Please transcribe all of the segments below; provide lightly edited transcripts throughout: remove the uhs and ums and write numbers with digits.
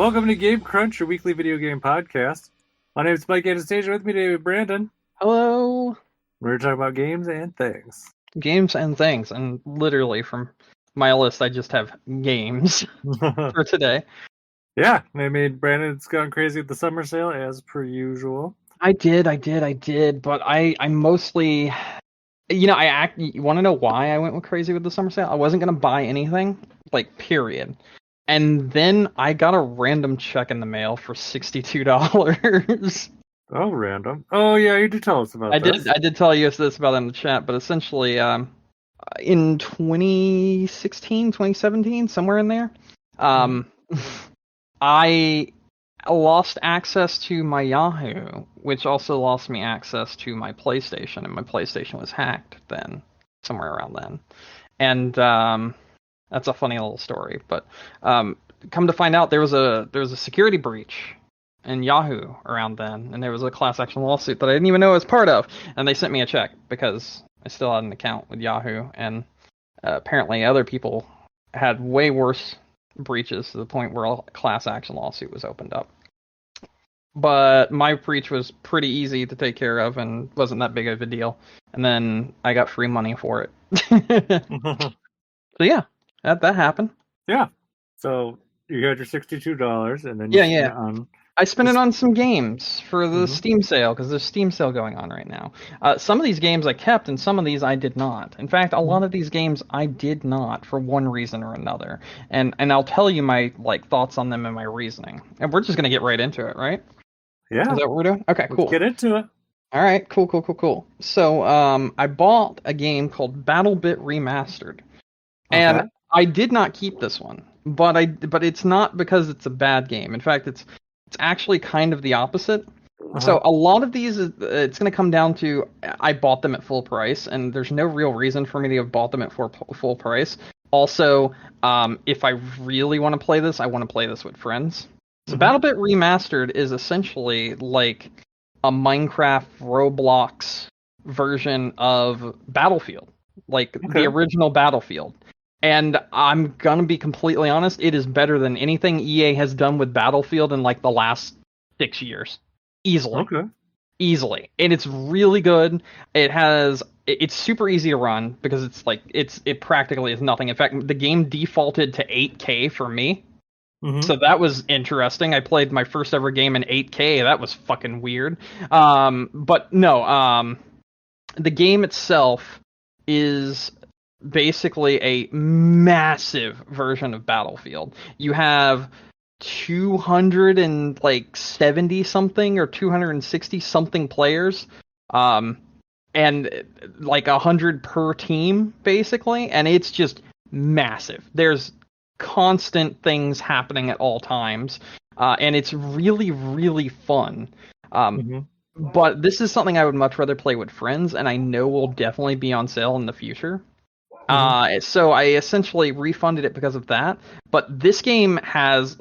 Welcome to Game Crunch, your weekly video game podcast. My name is Mike Anastasia. With me today, Brandon. Hello. We're talking about games and things. Games and things, and literally from my list, I just have games for today. Yeah, I mean, Brandon's gone crazy with the summer sale as per usual. I did, but I mostly, you want to know why I went crazy with the summer sale? I wasn't gonna buy anything, period. And then I got a random check in the mail for $62. Oh, random. Oh, yeah, you did tell us about this. I did tell you this about it in the chat, but essentially, in 2016, 2017, somewhere in there, I lost access to my Yahoo, which also lost me access to my PlayStation, and my PlayStation was hacked then, somewhere around then. And that's a funny little story, but come to find out, there was a security breach in Yahoo around then, and there was a class action lawsuit that I didn't even know I was part of, and they sent me a check because I still had an account with Yahoo, and apparently other people had way worse breaches to the point where a class action lawsuit was opened up. But my breach was pretty easy to take care of and wasn't that big of a deal, and then I got free money for it. So yeah, that happened. Yeah. So you got your $62, and then I spent it on some games for the Steam sale, because there's Steam sale going on right now. Some of these games I kept, and some of these I did not. In fact, a lot of these games I did not, for one reason or another. And I'll tell you my thoughts on them and my reasoning. And we're just going to get right into it, right? Yeah. Is that what we're doing? Okay, cool. Let's get into it. All right, cool. So I bought a game called BattleBit Remastered. Okay. And I did not keep this one. But it's not because it's a bad game. In fact, it's actually kind of the opposite. So a lot of these, it's going to come down to I bought them at full price, and there's no real reason for me to have bought them at full price. Also, if I really want to play this, I want to play this with friends. So BattleBit Remastered is essentially like a Minecraft Roblox version of Battlefield, the original Battlefield. And I'm going to be completely honest, it is better than anything EA has done with Battlefield in the last 6 years. Easily. Okay. Easily. And it's really good. It's super easy to run because it practically is nothing. In fact, the game defaulted to 8K for me. So that was interesting. I played my first ever game in 8K. That was fucking weird. But no, the game itself is basically a massive version of Battlefield. You have 270 something or 260 something players, and 100 per team basically, and it's just massive. There's constant things happening at all times, and it's really, really fun. But this is something I would much rather play with friends, and I know will definitely be on sale in the future. So I essentially refunded it because of that. But this game has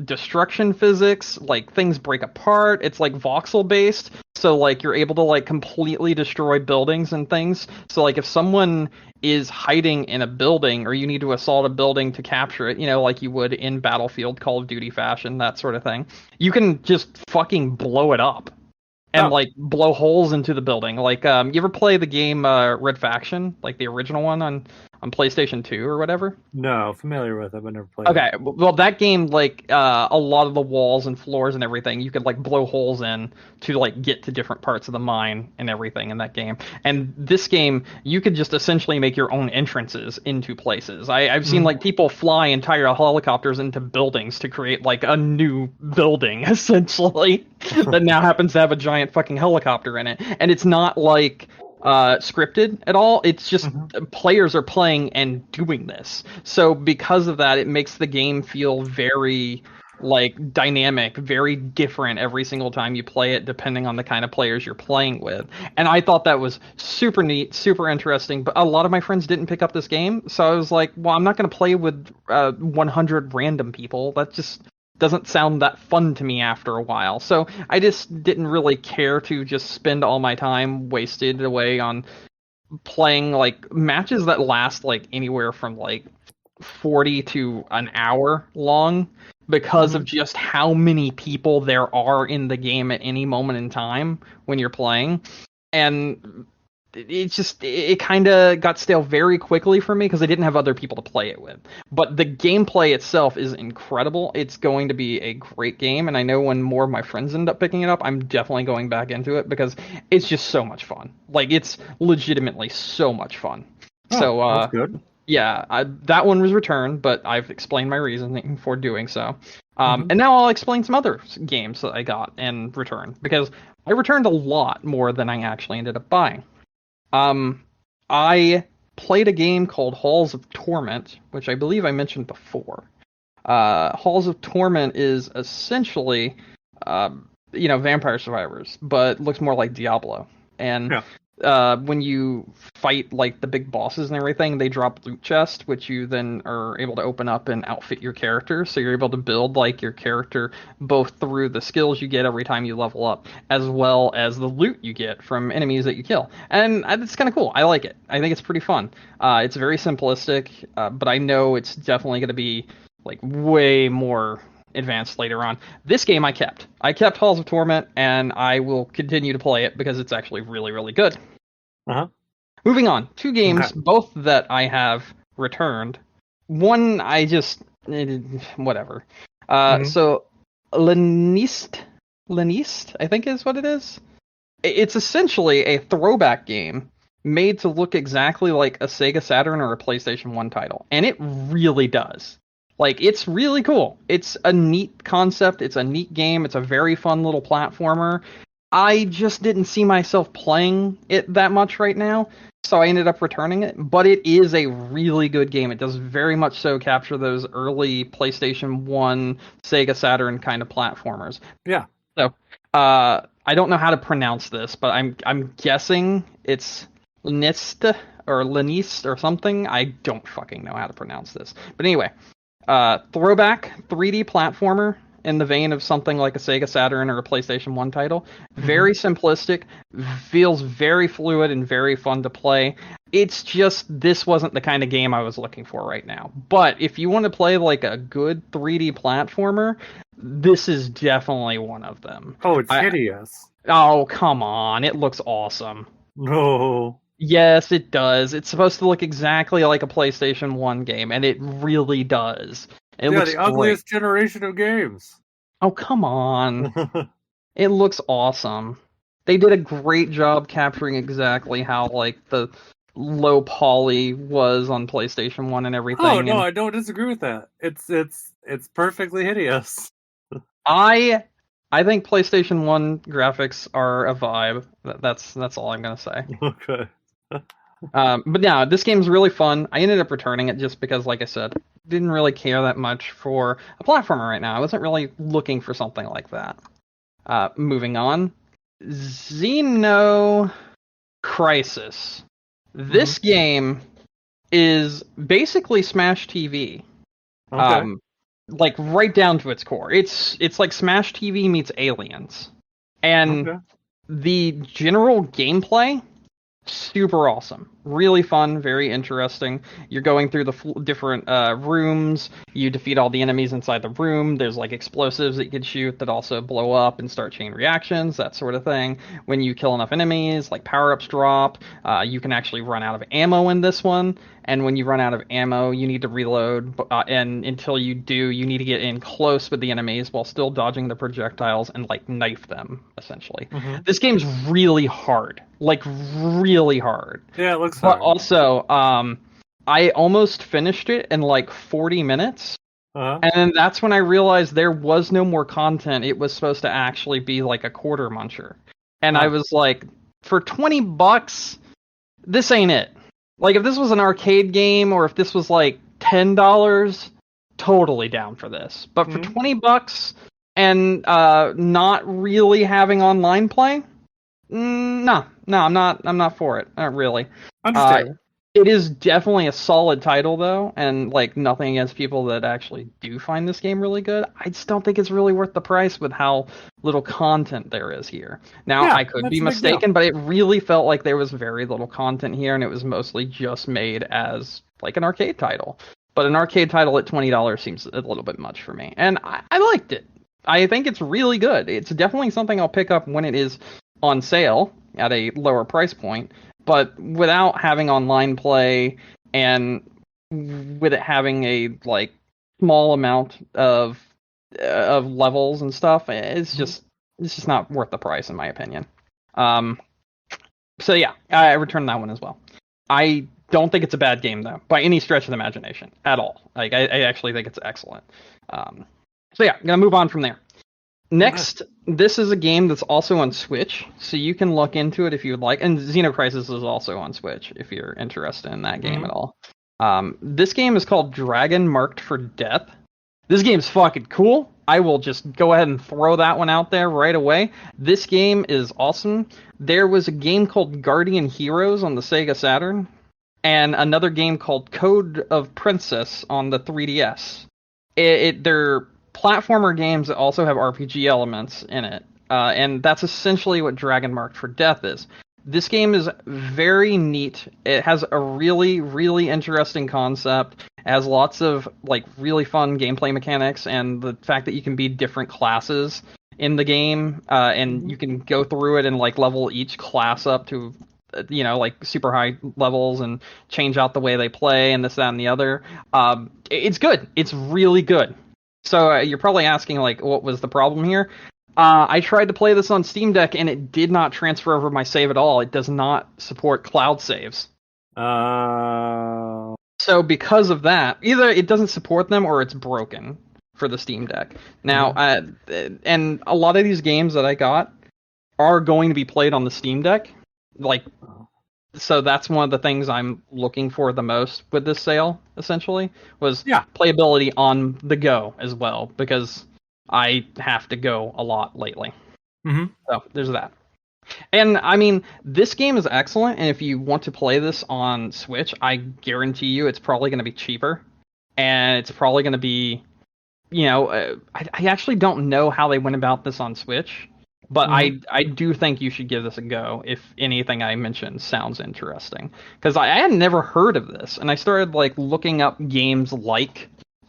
destruction physics, things break apart. It's voxel based, so you're able to completely destroy buildings and things. So if someone is hiding in a building, or you need to assault a building to capture it, like you would in Battlefield, Call of Duty fashion, that sort of thing, you can just fucking blow it up. And blow holes into the building. You ever play the game Red Faction, the original one on PlayStation 2 or whatever? No, familiar with it, but never played. Okay, well that game, a lot of the walls and floors and everything, you could blow holes in to get to different parts of the mine and everything in that game. And this game, you could just essentially make your own entrances into places. I've seen people fly entire helicopters into buildings to create a new building essentially that now happens to have a giant fucking helicopter in it. And it's not scripted at all. It's just players are playing and doing this. So because of that, it makes the game feel very dynamic, very different every single time you play it, depending on the kind of players you're playing with. And I thought that was super neat, super interesting. But a lot of my friends didn't pick up this game, so I was like, well, I'm not going to play with 100 random people. That just doesn't sound that fun to me after a while. So I just didn't really care to just spend all my time wasted away on playing matches that last anywhere from 40 to an hour long. because of just how many people there are in the game at any moment in time when you're playing. And it kind of got stale very quickly for me because I didn't have other people to play it with. But the gameplay itself is incredible. It's going to be a great game, and I know when more of my friends end up picking it up, I'm definitely going back into it because it's just so much fun. Like, it's legitimately so much fun. That's good. Yeah, that one was returned, but I've explained my reasoning for doing so. And now I'll explain some other games that I got and returned, because I returned a lot more than I actually ended up buying. I played a game called Halls of Torment, which I believe I mentioned before. Halls of Torment is essentially, Vampire Survivors, but looks more like Diablo. And when you fight like the big bosses and everything, they drop loot chests, which you then are able to open up and outfit your character. So you're able to build like your character both through the skills you get every time you level up, as well as the loot you get from enemies that you kill. And it's kind of cool. I like it. I think it's pretty fun. It's very simplistic, but I know it's definitely going to be like way more advanced later on. This game I kept Halls of Torment, and I will continue to play it because it's actually really, really good. Moving on, 2 games, both that I have returned. One I just whatever. So Leniste, I think is what it is. It's essentially a throwback game made to look exactly like a Sega Saturn or a PlayStation 1 title, and it really does. Like, it's really cool. It's a neat concept. It's a neat game. It's a very fun little platformer. I just didn't see myself playing it that much right now, so I ended up returning it. But it is a really good game. It does very much so capture those early PlayStation 1, Sega Saturn kind of platformers. Yeah. So, I don't know how to pronounce this, but I'm guessing it's Leniste or Leniste or something. I don't fucking know how to pronounce this. But anyway. Throwback 3D platformer in the vein of something like a Sega Saturn or a PlayStation 1 title. Very simplistic, feels very fluid and very fun to play. It's just, this wasn't the kind of game I was looking for right now. But if you want to play like a good 3D platformer, this is definitely one of them. Oh, it's hideous. Oh, come on. It looks awesome. No. Yes, it does. It's supposed to look exactly like a PlayStation 1 game, and it really does. It looks the ugliest generation of games. Oh, come on. It looks awesome. They did a great job capturing exactly how, like, the low poly was on PlayStation 1 and everything. Oh, no, I don't disagree with that. It's perfectly hideous. I think PlayStation 1 graphics are a vibe. That's all I'm going to say. Okay. But yeah, this game's really fun. I ended up returning it just because, like I said, didn't really care that much for a platformer right now. I wasn't really looking for something like that. Moving on. Xeno Crisis. This game is basically Smash TV. Okay. Like right down to its core. It's like Smash TV meets Aliens. And the general gameplay, super awesome. Really fun, very interesting. You're going through the different rooms. You defeat all the enemies inside the room. There's like explosives that you can shoot that also blow up and start chain reactions, that sort of thing. When you kill enough enemies, like power-ups drop. You can actually run out of ammo in this one. And when you run out of ammo, you need to reload. And until you do, you need to get in close with the enemies while still dodging the projectiles and like knife them, essentially. This game's really hard. Like really hard. Yeah, it looks But hard. also, I almost finished it in like 40 minutes. And then that's when I realized there was no more content. It was supposed to actually be like a quarter muncher. And I was like, for $20, this ain't it. Like, if this was an arcade game or if this was like $10, totally down for this. But for $20 and not really having online play, no, I'm not for it. Not really. Understandable. It is definitely a solid title, though, and like nothing against people that actually do find this game really good. I just don't think it's really worth the price with how little content there is here. Now, I could be mistaken, but it really felt like there was very little content here, and it was mostly just made as like an arcade title. But an arcade title at $20 seems a little bit much for me. And I liked it. I think it's really good. It's definitely something I'll pick up when it is on sale at a lower price point. But without having online play and with it having a small amount of levels and stuff, it's just not worth the price in my opinion. So yeah, I returned that one as well. I don't think it's a bad game though, by any stretch of the imagination at all. I actually think it's excellent. So yeah, I'm gonna move on from there. Next, this is a game that's also on Switch, so you can look into it if you would like. And Xenocrisis is also on Switch if you're interested in that game at all. This game is called Dragon Marked for Death. This game's fucking cool. I will just go ahead and throw that one out there right away. This game is awesome. There was a game called Guardian Heroes on the Sega Saturn, and another game called Code of Princess on the 3DS. They're platformer games that also have RPG elements in it, and that's essentially what Dragon Marked for Death is. This game is very neat. It has a really, really interesting concept. It has lots of really fun gameplay mechanics, and the fact that you can be different classes in the game, and you can go through it and level each class up to super high levels and change out the way they play and this, that, and the other. It's good. It's really good. So you're probably asking what was the problem here? I tried to play this on Steam Deck and it did not transfer over my save at all. It does not support cloud saves. So because of that, either it doesn't support them or it's broken for the Steam Deck. Now, and a lot of these games that I got are going to be played on the Steam Deck. So that's one of the things I'm looking for the most with this sale, essentially, was playability on the go as well, because I have to go a lot lately. So there's that. And I mean, this game is excellent, and if you want to play this on Switch, I guarantee you it's probably going to be cheaper, and it's probably going to be, I actually don't know how they went about this on Switch. But I do think you should give this a go if anything I mentioned sounds interesting. Because I had never heard of this, and I started looking up games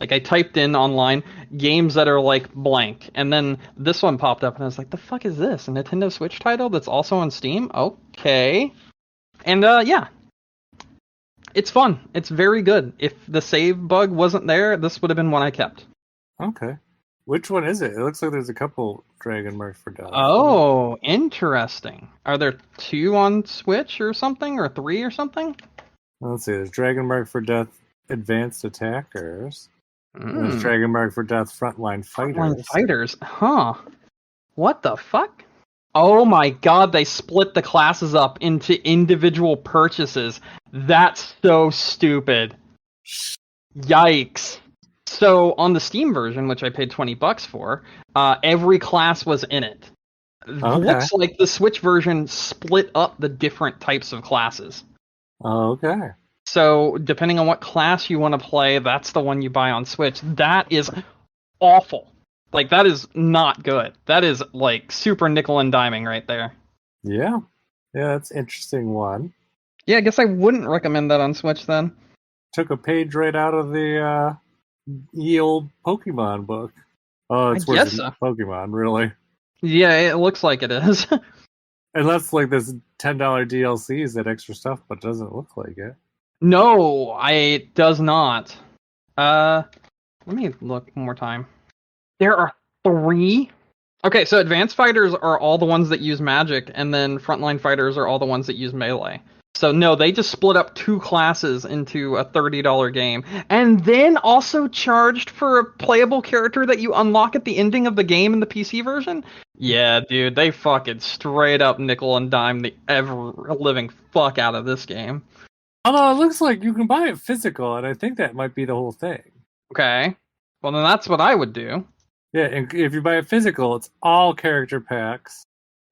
I typed in online games that are blank, and then this one popped up, and I was like, the fuck is this? A Nintendo Switch title that's also on Steam? Okay. And yeah. It's fun. It's very good. If the save bug wasn't there, this would have been one I kept. Okay. Which one is it? It looks like there's a couple Dragon Marked for Death. Oh, interesting. Are there 2 on Switch or something, or 3 or something? Let's see. There's Dragon Marked for Death Advanced Attackers. There's Dragon Marked for Death Frontline Fighters. Frontline Fighters? Huh. What the fuck? Oh my god, they split the classes up into individual purchases. That's so stupid. Yikes. So on the Steam version, which I paid $20 for, every class was in it. Okay. Looks like the Switch version split up the different types of classes. Okay. So depending on what class you want to play, that's the one you buy on Switch. That is awful. That is not good. That is super nickel and diming right there. Yeah. Yeah, that's an interesting one. Yeah, I guess I wouldn't recommend that on Switch then. Took a page right out of the ye old Pokemon book. Oh, it's worse than Pokemon, really. Yeah, it looks like it is. Unless this $10 DLC is that extra stuff, but doesn't look like it. No, it does not. Let me look one more time. There are 3? Okay, so Advanced Fighters are all the ones that use magic, and then Frontline Fighters are all the ones that use melee. So no, they just split up 2 classes into a $30 game, and then also charged for a playable character that you unlock at the ending of the game in the PC version? Yeah, dude, they fucking straight up nickel and dime the ever-living fuck out of this game. Although it looks like you can buy it physical, and I think that might be the whole thing. Okay. Well, then that's what I would do. Yeah, and if you buy it physical, it's all character packs.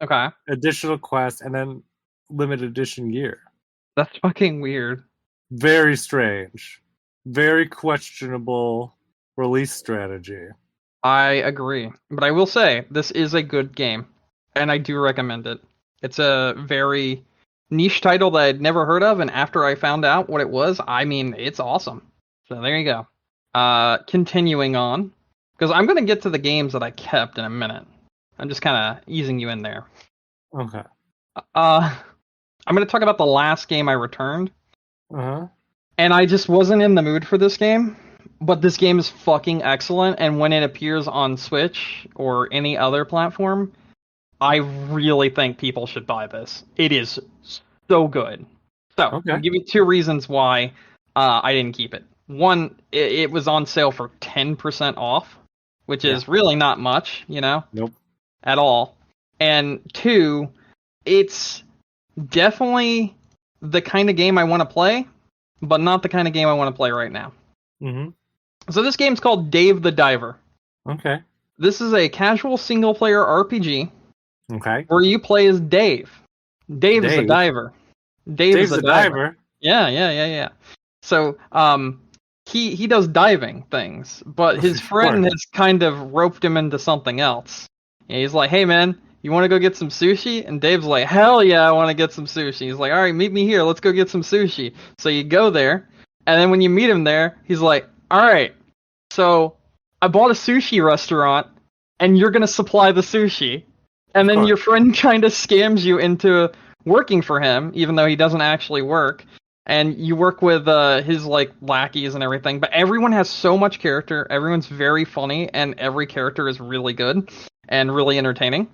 Okay. Additional quests, and then limited edition gear. That's fucking weird. Very strange. Very questionable release strategy. I agree. But I will say, this is a good game. And I do recommend it. It's a very niche title that I'd never heard of, and after I found out what it was, I mean, it's awesome. So there you go. Continuing on, because I'm going to get to the games that I kept in a minute. I'm just kind of easing you in there. Okay. I'm going to talk about the last game I returned. Uh-huh. And I just wasn't in the mood for this game. But this game is fucking excellent, and when it appears on Switch or any other platform, I really think people should buy this. It is so good. So, I'll give you 2 reasons why I didn't keep it. One, it was on sale for 10% off, which is really not much, Nope. At all. And 2, it's definitely the kind of game I want to play, but not the kind of game I want to play right now. Mm-hmm. So this game's called Dave the Diver. Okay. This is a casual single-player RPG. Okay. Where you play as Dave. Dave is a diver. Dave's a diver. Yeah. So, he does diving things, but his friend has kind of roped him into something else. And he's like, "Hey man, you want to go get some sushi?" And Dave's like, "Hell yeah, I want to get some sushi." He's like, "All right, meet me here. Let's go get some sushi." So you go there, and then when you meet him there, he's like, "All right, so I bought a sushi restaurant, and you're gonna supply the sushi." And then your friend kind of scams you into working for him, even though he doesn't actually work. And you work with his lackeys and everything. But everyone has so much character. Everyone's very funny, and every character is really good and really entertaining.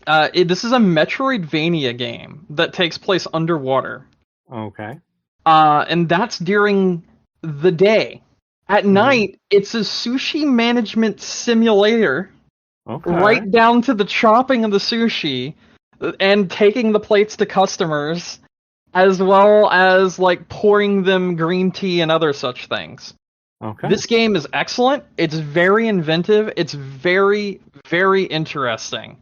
This is a Metroidvania game that takes place underwater. Okay. And that's during the day. At night, it's a sushi management simulator. Okay. Right down to the chopping of the sushi and taking the plates to customers, as well as pouring them green tea and other such things. Okay. This game is excellent. It's very inventive. It's very, very interesting.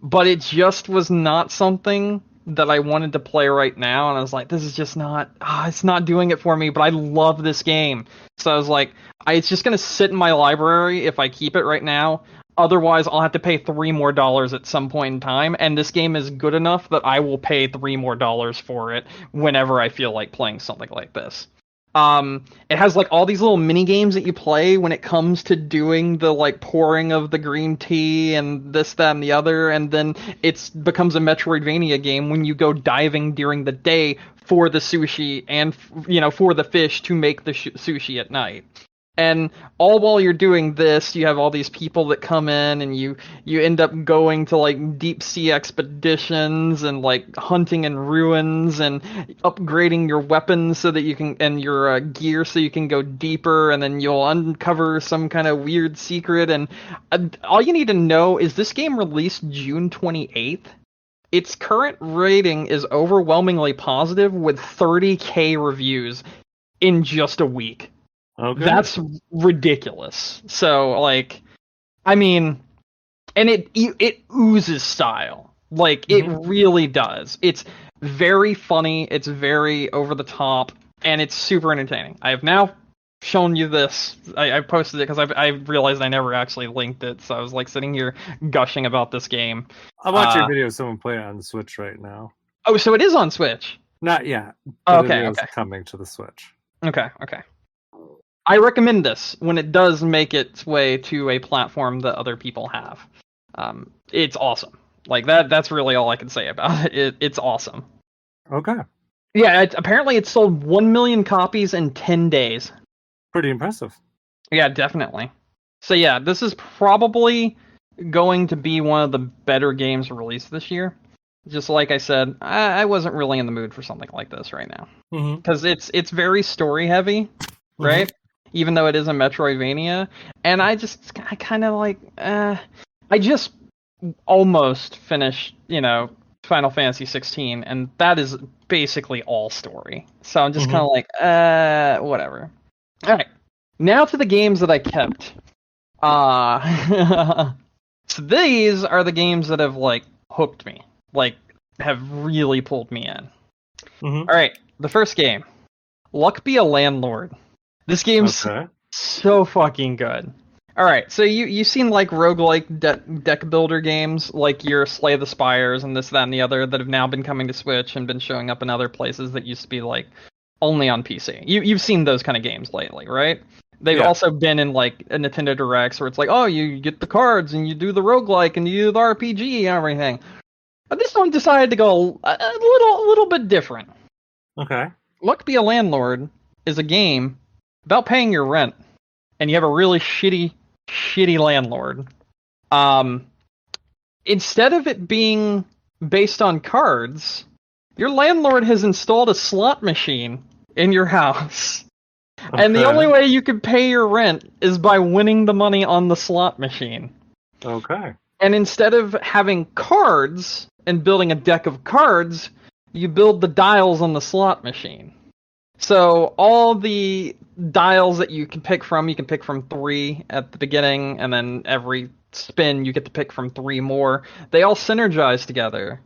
But it just was not something that I wanted to play right now, and I was like, this is just not, it's not doing it for me, but I love this game. So I was like, it's just going to sit in my library if I keep it right now. Otherwise, I'll have to pay $3 more at some point in time, and this game is good enough that I will pay $3 more for it whenever I feel like playing something like this. It has all these little mini games that you play when it comes to doing the pouring of the green tea and this, that, and the other, and then it becomes a Metroidvania game when you go diving during the day for the sushi and for the fish to make the sushi at night. And all while you're doing this, you have all these people that come in, and you end up going to deep sea expeditions and hunting in ruins and upgrading your weapons so that you can, and your gear so you can go deeper, and then you'll uncover some kind of weird secret. And all you need to know is this game released June 28th. Its current rating is overwhelmingly positive with 30,000 reviews in just a week. Okay. That's ridiculous. So, I mean, and it oozes style. It really does. It's very funny, it's very over the top, and it's super entertaining. I have now shown you this. I posted it because I realized I never actually linked it, so I was sitting here gushing about this game. I'm watching a video of someone playing it on the Switch right now. Oh, so it is on Switch? Not yet. Okay. It's coming to the Switch. Okay. I recommend this when it does make its way to a platform that other people have. It's awesome. That's really all I can say about it. It's awesome. Okay. Yeah, apparently it sold 1 million copies in 10 days. Pretty impressive. Yeah, definitely. So yeah, this is probably going to be one of the better games released this year. Just like I said, I wasn't really in the mood for something like this right now. Because it's very story heavy, right? Even though it is a Metroidvania. And I kind of I just almost finished, Final Fantasy 16, and that is basically all story. So I'm just kind of whatever. Alright, now to the games that I kept. So these are the games that have, hooked me. Have really pulled me in. Alright, the first game. Luck Be a Landlord. This game's so fucking good. Alright, so you've seen roguelike deck builder games, like your Slay the Spires and this, that, and the other that have now been coming to Switch and been showing up in other places that used to be only on PC. You've seen those kind of games lately, right? They've also been in like a Nintendo Directs where it's like, oh, you get the cards and you do the roguelike and you do the RPG and everything. But this one decided to go a little bit different. Okay. Luck Be a Landlord is a game about paying your rent, and you have a really shitty landlord. Instead of it being based on cards, your landlord has installed a slot machine in your house. Okay. And the only way you can pay your rent is by winning the money on the slot machine. Okay. And instead of having cards and building a deck of cards, you build the dials on the slot machine. So all the dials that you can pick from 3 at the beginning, and then every spin you get to pick from 3 more. They all synergize together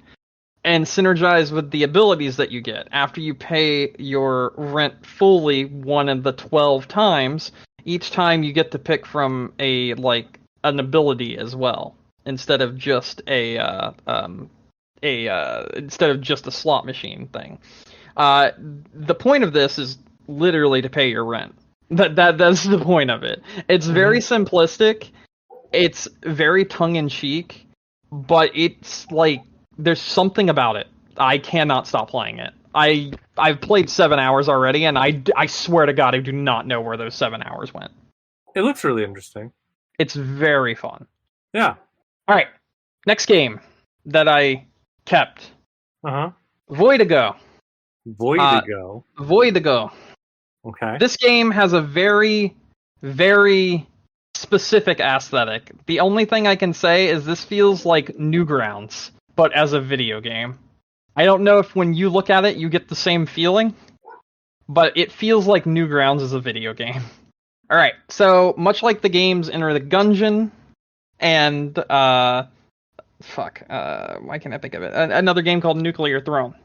and synergize with the abilities that you get. After you pay your rent fully one of the 12 times, each time you get to pick from an ability as well, instead of just a slot machine thing. The point of this is literally to pay your rent. That's the point of it. It's very simplistic. It's very tongue-in-cheek, but it's like there's something about it. I cannot stop playing it. I've played 7 hours already, and I swear to God, I do not know where those 7 hours went. It looks really interesting. It's very fun. Yeah. All right. Next game that I kept. Voidigo. Voidigo. Okay. This game has a very, very specific aesthetic. The only thing I can say is this feels like Newgrounds, but as a video game. I don't know if when you look at it you get the same feeling, but it feels like Newgrounds as a video game. Alright, so much like the games Enter the Gungeon and why can't I think of it? Another game called Nuclear Throne.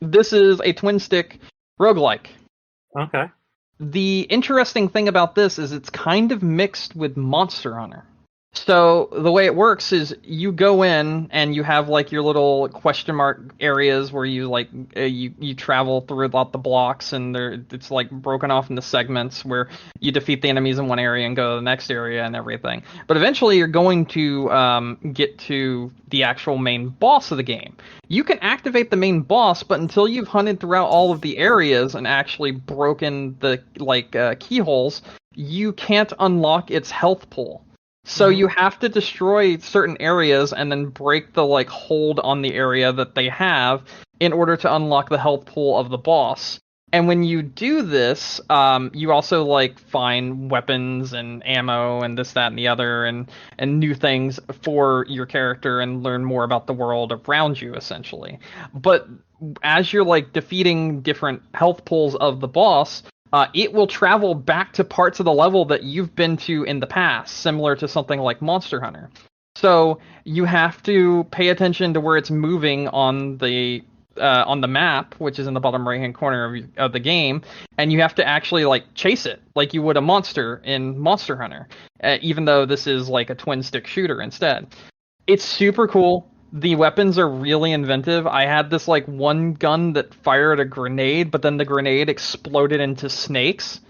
This is a twin stick roguelike. Okay. The interesting thing about this is it's kind of mixed with Monster Hunter. So the way it works is you go in and you have like your little question mark areas where you like you travel throughout the blocks, and it's like broken off into segments where you defeat the enemies in one area and go to the next area and everything. But eventually you're going to get to the actual main boss of the game. You can activate the main boss, but until you've hunted throughout all of the areas and actually broken the keyholes, you can't unlock its health pool. So you have to destroy certain areas and then break the hold on the area that they have in order to unlock the health pool of the boss. And when you do this, you also find weapons and ammo and this, that, and the other, and new things for your character and learn more about the world around you, essentially. But as you're defeating different health pools of the boss, it will travel back to parts of the level that you've been to in the past, similar to something like Monster Hunter. So you have to pay attention to where it's moving on the map, which is in the bottom right-hand corner of the game, and you have to actually chase it like you would a monster in Monster Hunter, even though this is a twin-stick shooter instead. It's super cool. The weapons are really inventive. I had this one gun that fired a grenade, but then the grenade exploded into snakes.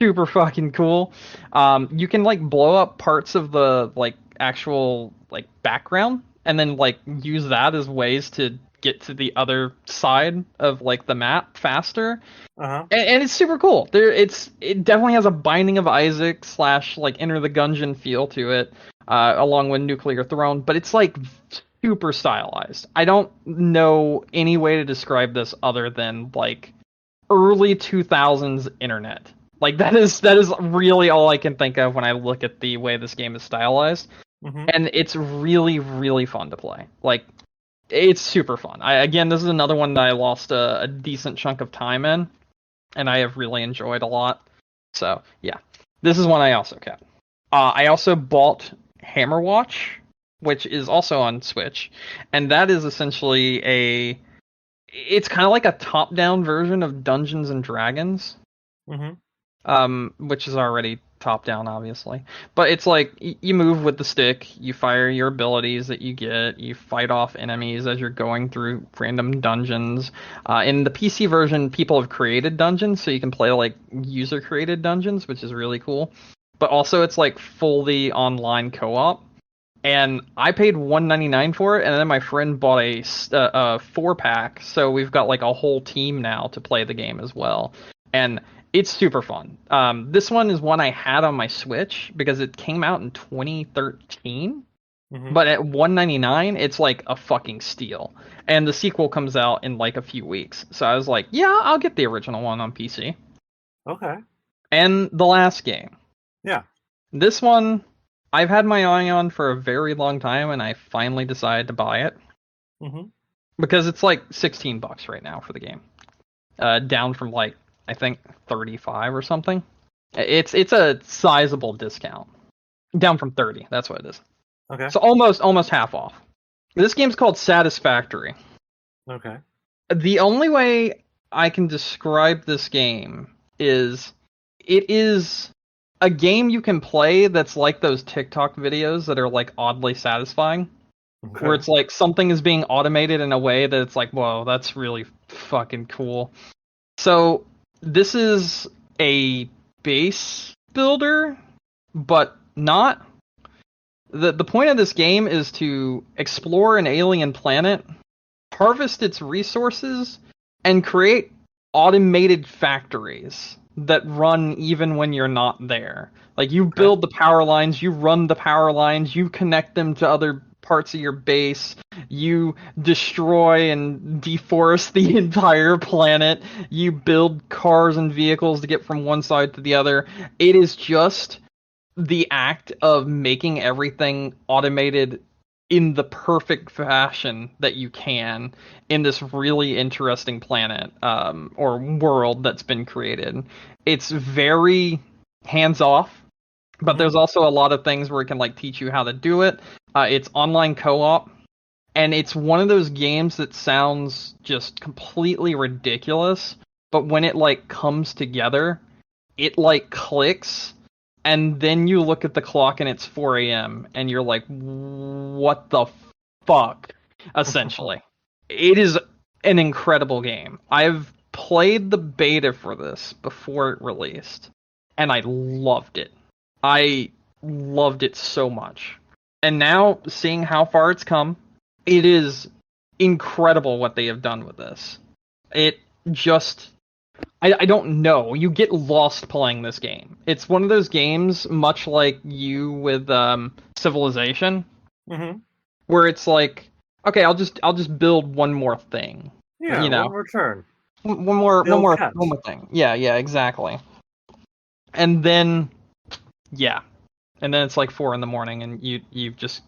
Super fucking cool. You can blow up parts of the actual background, and then use that as ways to get to the other side of the map faster. And it's super cool. It definitely has a Binding of Isaac / Enter the Gungeon feel to it, along with Nuclear Throne, but it's super stylized. I don't know any way to describe this other than early 2000s internet. That is really all I can think of when I look at the way this game is stylized. And it's really, really fun to play. It's super fun. This is another one that I lost a decent chunk of time in, and I have really enjoyed a lot. So yeah, this is one I also kept. I also bought Hammerwatch, which is also on Switch, and that is essentially it's kind of like a top-down version of Dungeons and Dragons, which is already top down, obviously. But it's like you move with the stick, you fire your abilities that you get, you fight off enemies as you're going through random dungeons. In the PC version, people have created dungeons, so you can play like user created dungeons, which is really cool. But also, it's like fully online co-op. And I paid $1.99 for it, and then my friend bought a 4-pack, so we've got like a whole team now to play the game as well. And it's super fun. This one is one I had on my Switch because it came out in 2013. Mm-hmm. But at $1.99, it's like a fucking steal. And the sequel comes out in like a few weeks. So I was like, yeah, I'll get the original one on PC. Okay. And the last game. Yeah. This one, I've had my eye on for a very long time, and I finally decided to buy it. Mm-hmm. Because it's like $16 right now for the game. Down from like, I think 35 or something. It's a sizable discount. Down from 30, that's what it is. Okay. So almost half off. This game's called Satisfactory. Okay. The only way I can describe this game is it is a game you can play that's like those TikTok videos that are like oddly satisfying. Okay. Where it's like something is being automated in a way that it's like, whoa, that's really fucking cool. So this is a base builder, but not. The point of this game is to explore an alien planet, harvest its resources, and create automated factories that run even when you're not there. Like, you build the power lines, you run the power lines, you connect them to other parts of your base, you destroy and deforest the entire planet, you build cars and vehicles to get from one side to the other. It is just the act of making everything automated in the perfect fashion that you can in this really interesting planet or world that's been created. It's very hands-off, but there's also a lot of things where it can like teach you how to do it. It's online co-op, and it's one of those games that sounds just completely ridiculous, but when it like comes together, it like clicks. And then you look at the clock and it's 4 a.m. and you're like, what the fuck? Essentially. It is an incredible game. I've played the beta for this before it released, and I loved it. I loved it so much. And now, seeing how far it's come, it is incredible what they have done with this. It just... I don't know. You get lost playing this game. It's one of those games, much like you with Civilization, where it's like, okay, I'll just build one more thing. Yeah, you know, one more turn. One more thing. Yeah, exactly. And then, and then it's like 4 a.m. and you've just,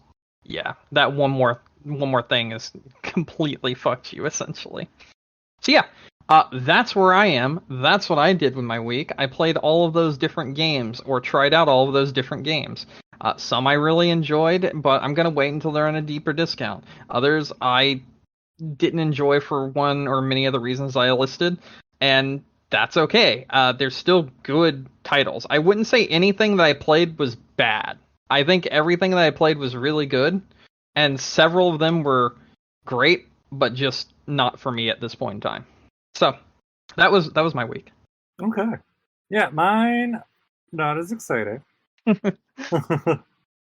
that one more thing has completely fucked you essentially. So yeah. That's where I am. That's what I did with my week. I played all of those different games, or tried out all of those different games. Some I really enjoyed, but I'm going to wait until they're on a deeper discount. Others I didn't enjoy for one or many of the reasons I listed, and that's okay. They're still good titles. I wouldn't say anything that I played was bad. I think everything that I played was really good, and several of them were great, but just not for me at this point in time. So, that was my week. Okay. Yeah, mine, not as exciting.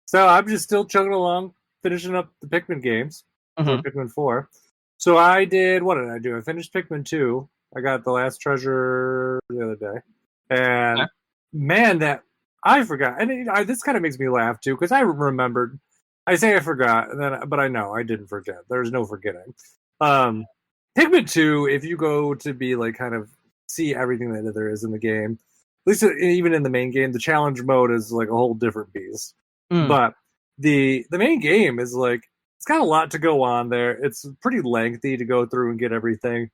So, I'm just still chugging along, finishing up the Pikmin games for Pikmin 4. So, what did I do? I finished Pikmin 2. I got the last treasure the other day. And, man, that I forgot. And this kind of makes me laugh, too, because I remembered. I say I forgot, but I know I didn't forget. There's no forgetting. Pikmin 2, if you go to be like kind of see everything that there is in the game, at least even in the main game, the challenge mode is like a whole different beast. But the main game is like, it's got a lot to go on there. It's pretty lengthy to go through and get everything.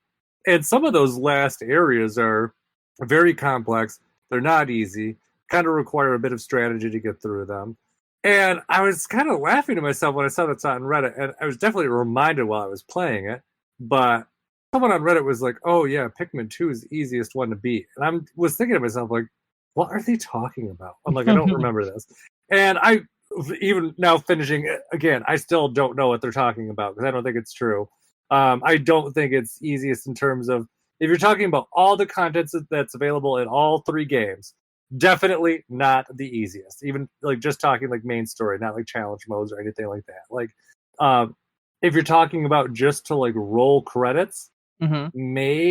And some of those last areas are very complex. They're not easy, kind of require a bit of strategy to get through them. And I was kind of laughing to myself when I saw that on Reddit, and I was definitely reminded while I was playing it. But someone on Reddit was like, oh yeah, Pikmin 2 is the easiest one to beat. And I was thinking to myself, like, what are they talking about? I'm like, I don't remember this. And I, even now finishing it again, I still don't know what they're talking about because I don't think it's true. I don't think it's easiest in terms of if you're talking about all the content that's available in all 3 games, definitely not the easiest. Even like just talking like main story, not like challenge modes or anything like that. Like, if you're talking about just to like roll credits, maybe.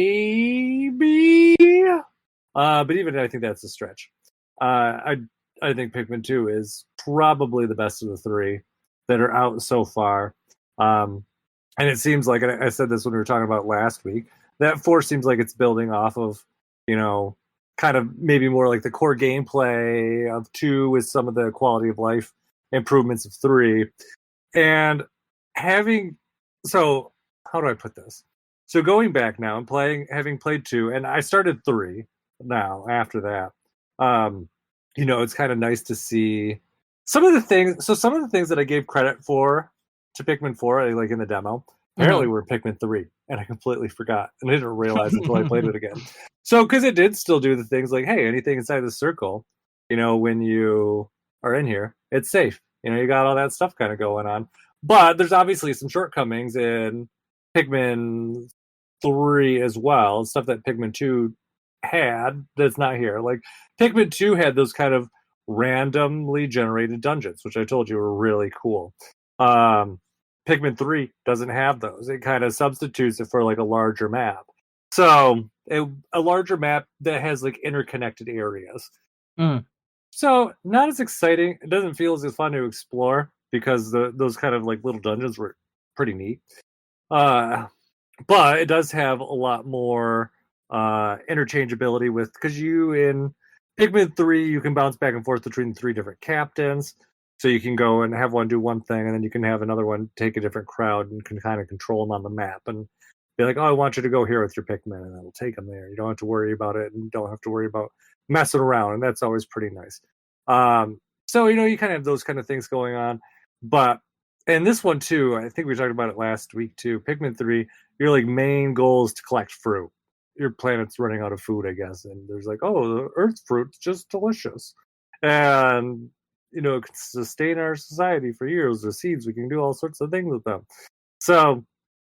But even I think that's a stretch. I think Pikmin 2 is probably the best of the 3 that are out so far. And it seems like, and I said this when we were talking about last week, that 4 seems like it's building off of, kind of maybe more like the core gameplay of 2 with some of the quality of life improvements of 3. And so how do I put this? So going back now and having played 2, and I started 3 now after that. It's kind of nice to see some of the things. So some of the things that I gave credit for to Pikmin 4, like in the demo, apparently were Pikmin 3, and I completely forgot, and I didn't realize until I played it again. So because it did still do the things like, hey, anything inside the circle, when you are in here, it's safe. You got all that stuff kind of going on. But there's obviously some shortcomings in Pikmin 3 as well, stuff that Pikmin 2 had that's not here. Like Pikmin 2 had those kind of randomly generated dungeons, which I told you were really cool. Pikmin 3 doesn't have those. It kind of substitutes it for like a larger map. So a larger map that has like interconnected areas. So not as exciting. It doesn't feel as fun to explore because those kind of like little dungeons were pretty neat. But it does have a lot more interchangeability with, because you in Pikmin 3 you can bounce back and forth between 3 different captains, so you can go and have one do one thing and then you can have another one take a different crowd and can kind of control them on the map and be like, oh, I want you to go here with your Pikmin, and it'll take them there. You don't have to worry about it and you don't have to worry about messing around, and that's always pretty nice. So you kind of have those kind of things going on. But and this one too, I think we talked about it last week too, Pikmin 3, your like main goal is to collect fruit. Your planet's running out of food, I guess, and there's like, oh, the earth fruit's just delicious, and it can sustain our society for years. The seeds, we can do all sorts of things with them. So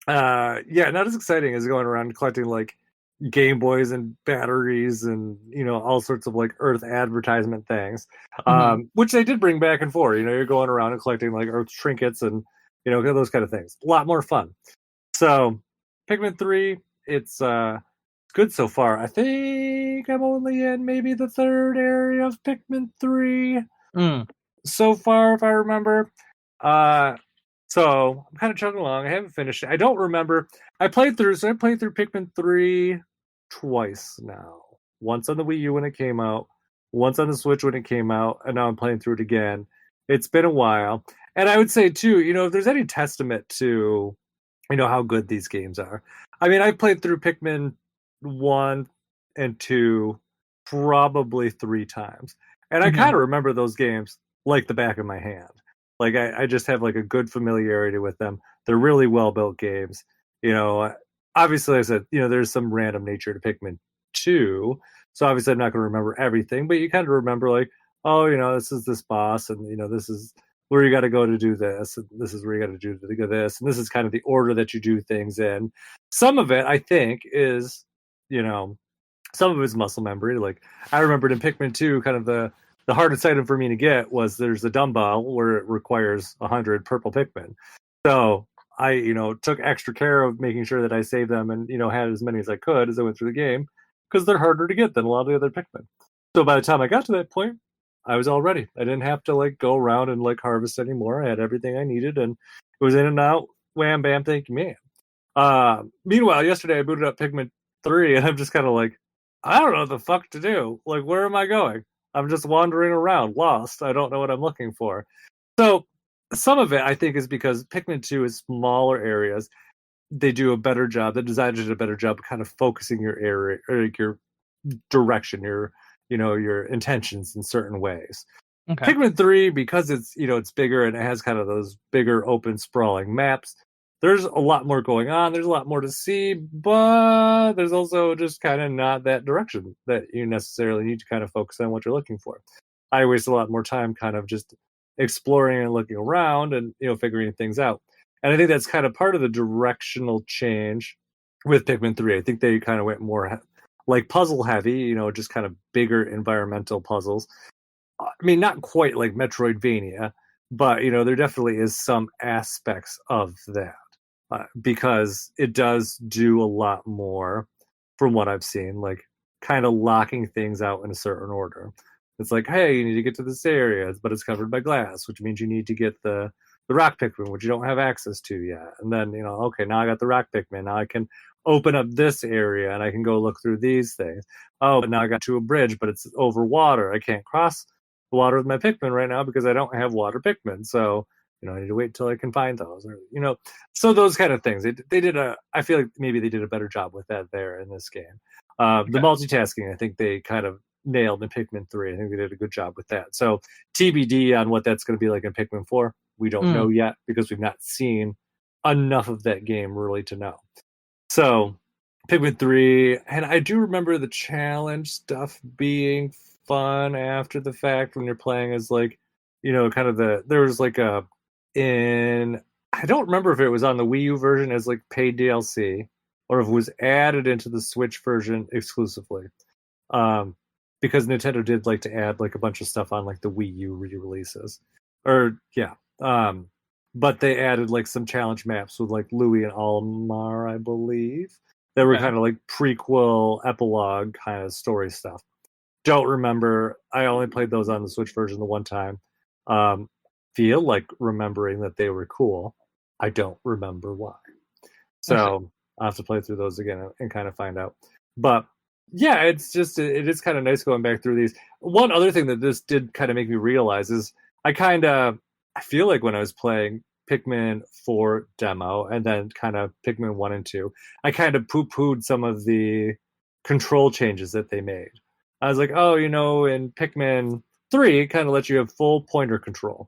not as exciting as going around collecting like Game Boys and batteries and all sorts of like Earth advertisement things, which they did bring back and forth. You're going around and collecting like Earth trinkets and those kind of things. A lot more fun. So Pikmin 3, it's good so far. I think I'm only in maybe the 3rd area of Pikmin 3 so far, if I remember. So I'm kind of chugging along. I haven't finished it. I don't remember. I played through Pikmin 3 twice now. Once on the Wii U when it came out, once on the Switch when it came out, and now I'm playing through it again. It's been a while. And I would say, too, if there's any testament to, how good these games are. I mean, I played through Pikmin 1 and 2 probably 3 times. And I kind of remember those games like the back of my hand. Like I just have like a good familiarity with them. They're really well built games. Obviously I said, there's some random nature to Pikmin 2. So obviously I'm not going to remember everything, but you kind of remember like, oh, this is this boss, and this is where you got to go to do this, and this is where you got to do this, and this is kind of the order that you do things in. Some of it I think is, some of it is muscle memory. Like I remembered in Pikmin 2, kind of the hardest item for me to get was there's a dumbbell where it requires 100 purple Pikmin. So I, took extra care of making sure that I saved them and, had as many as I could as I went through the game, because they're harder to get than a lot of the other Pikmin. So by the time I got to that point, I was all ready. I didn't have to like go around and like harvest anymore. I had everything I needed, and it was in and out. Wham, bam, thank you, man. Meanwhile, yesterday I booted up Pikmin 3, and I'm just kind of like, I don't know what the fuck to do. Like, where am I going? I'm just wandering around, lost. I don't know what I'm looking for. So some of it, I think, is because Pikmin 2 is smaller areas. They do a better job. The designers did a better job kind of focusing your area, or your direction, your intentions in certain ways. Okay. Pikmin 3, because it's it's bigger and it has kind of those bigger open sprawling maps, there's a lot more going on. There's a lot more to see, but there's also just kind of not that direction that you necessarily need to kind of focus on what you're looking for. I waste a lot more time kind of just exploring and looking around and, figuring things out. And I think that's kind of part of the directional change with Pikmin 3. I think they kind of went more like puzzle heavy, just kind of bigger environmental puzzles. I mean, not quite like Metroidvania, but, there definitely is some aspects of that. Because it does do a lot more from what I've seen, like kind of locking things out in a certain order. It's like, hey, you need to get to this area, but it's covered by glass, which means you need to get the rock Pikmin, which you don't have access to yet. And then, okay, now I got the rock Pikmin. Now I can open up this area and I can go look through these things. Oh, but now I got to a bridge, but it's over water. I can't cross the water with my Pikmin right now because I don't have water Pikmin. So, I need to wait until I can find those, or so those kind of things. They did I feel like maybe they did a better job with that there in this game. The multitasking, I think they kind of nailed in Pikmin 3. I think they did a good job with that. So TBD on what that's going to be like in Pikmin 4. We don't know yet because we've not seen enough of that game really to know. So Pikmin 3, and I do remember the challenge stuff being fun after the fact when you're playing as like, kind of there was like I don't remember if it was on the Wii U version as like paid DLC or if it was added into the Switch version exclusively. Because Nintendo did like to add like a bunch of stuff on like the Wii U re-releases. But they added like some challenge maps with like Louis and Almar, I believe. That were kind of like prequel, epilogue kind of story stuff. Don't remember. I only played those on the Switch version the one time. Feel like remembering that they were cool. I don't remember why. So I'll have to play through those again and kind of find out. But yeah, it is kind of nice going back through these. One other thing that this did kind of make me realize is I feel like when I was playing Pikmin 4 demo and then kind of Pikmin 1 and 2, I kind of poo-pooed some of the control changes that they made. I was like, oh, in Pikmin 3, it kind of lets you have full pointer control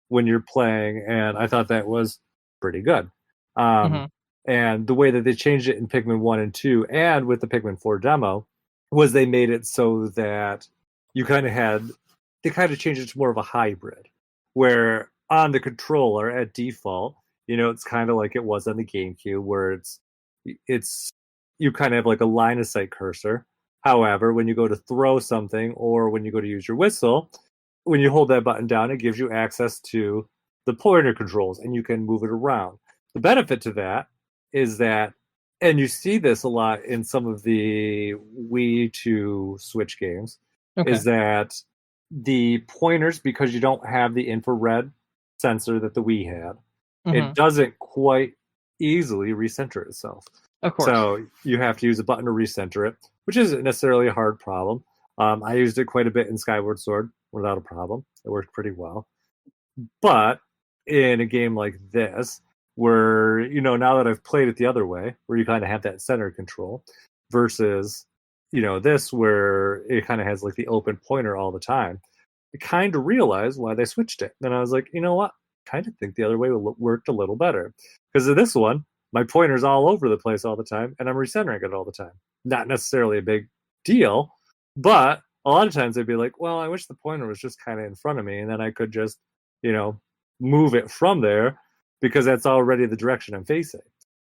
when you're playing, and I thought that was pretty good. And the way that they changed it in Pikmin 1 and 2 and with the Pikmin 4 demo was they made it so that they kind of changed it to more of a hybrid, where on the controller at default, it's kind of like it was on the GameCube, where it's you kind of have like a line of sight cursor. However, when you go to throw something or when you go to use your whistle, when you hold that button down, it gives you access to the pointer controls and you can move it around. The benefit to that is that, and you see this a lot in some of the Wii to Switch games, is that the pointers, because you don't have the infrared sensor that the Wii had, it doesn't quite easily recenter itself. Of course. So you have to use a button to recenter it, which isn't necessarily a hard problem. I used it quite a bit in Skyward Sword without a problem. It worked pretty well. But in a game like this, where, now that I've played it the other way, where you kind of have that center control, versus, this where it kind of has like the open pointer all the time, I kind of realized why they switched it. And I was like, you know what? I kind of think the other way worked a little better. Because of this one, my pointer's all over the place all the time, and I'm recentering it all the time. Not necessarily a big deal, but a lot of times they'd be like, well, I wish the pointer was just kind of in front of me, and then I could just, move it from there because that's already the direction I'm facing.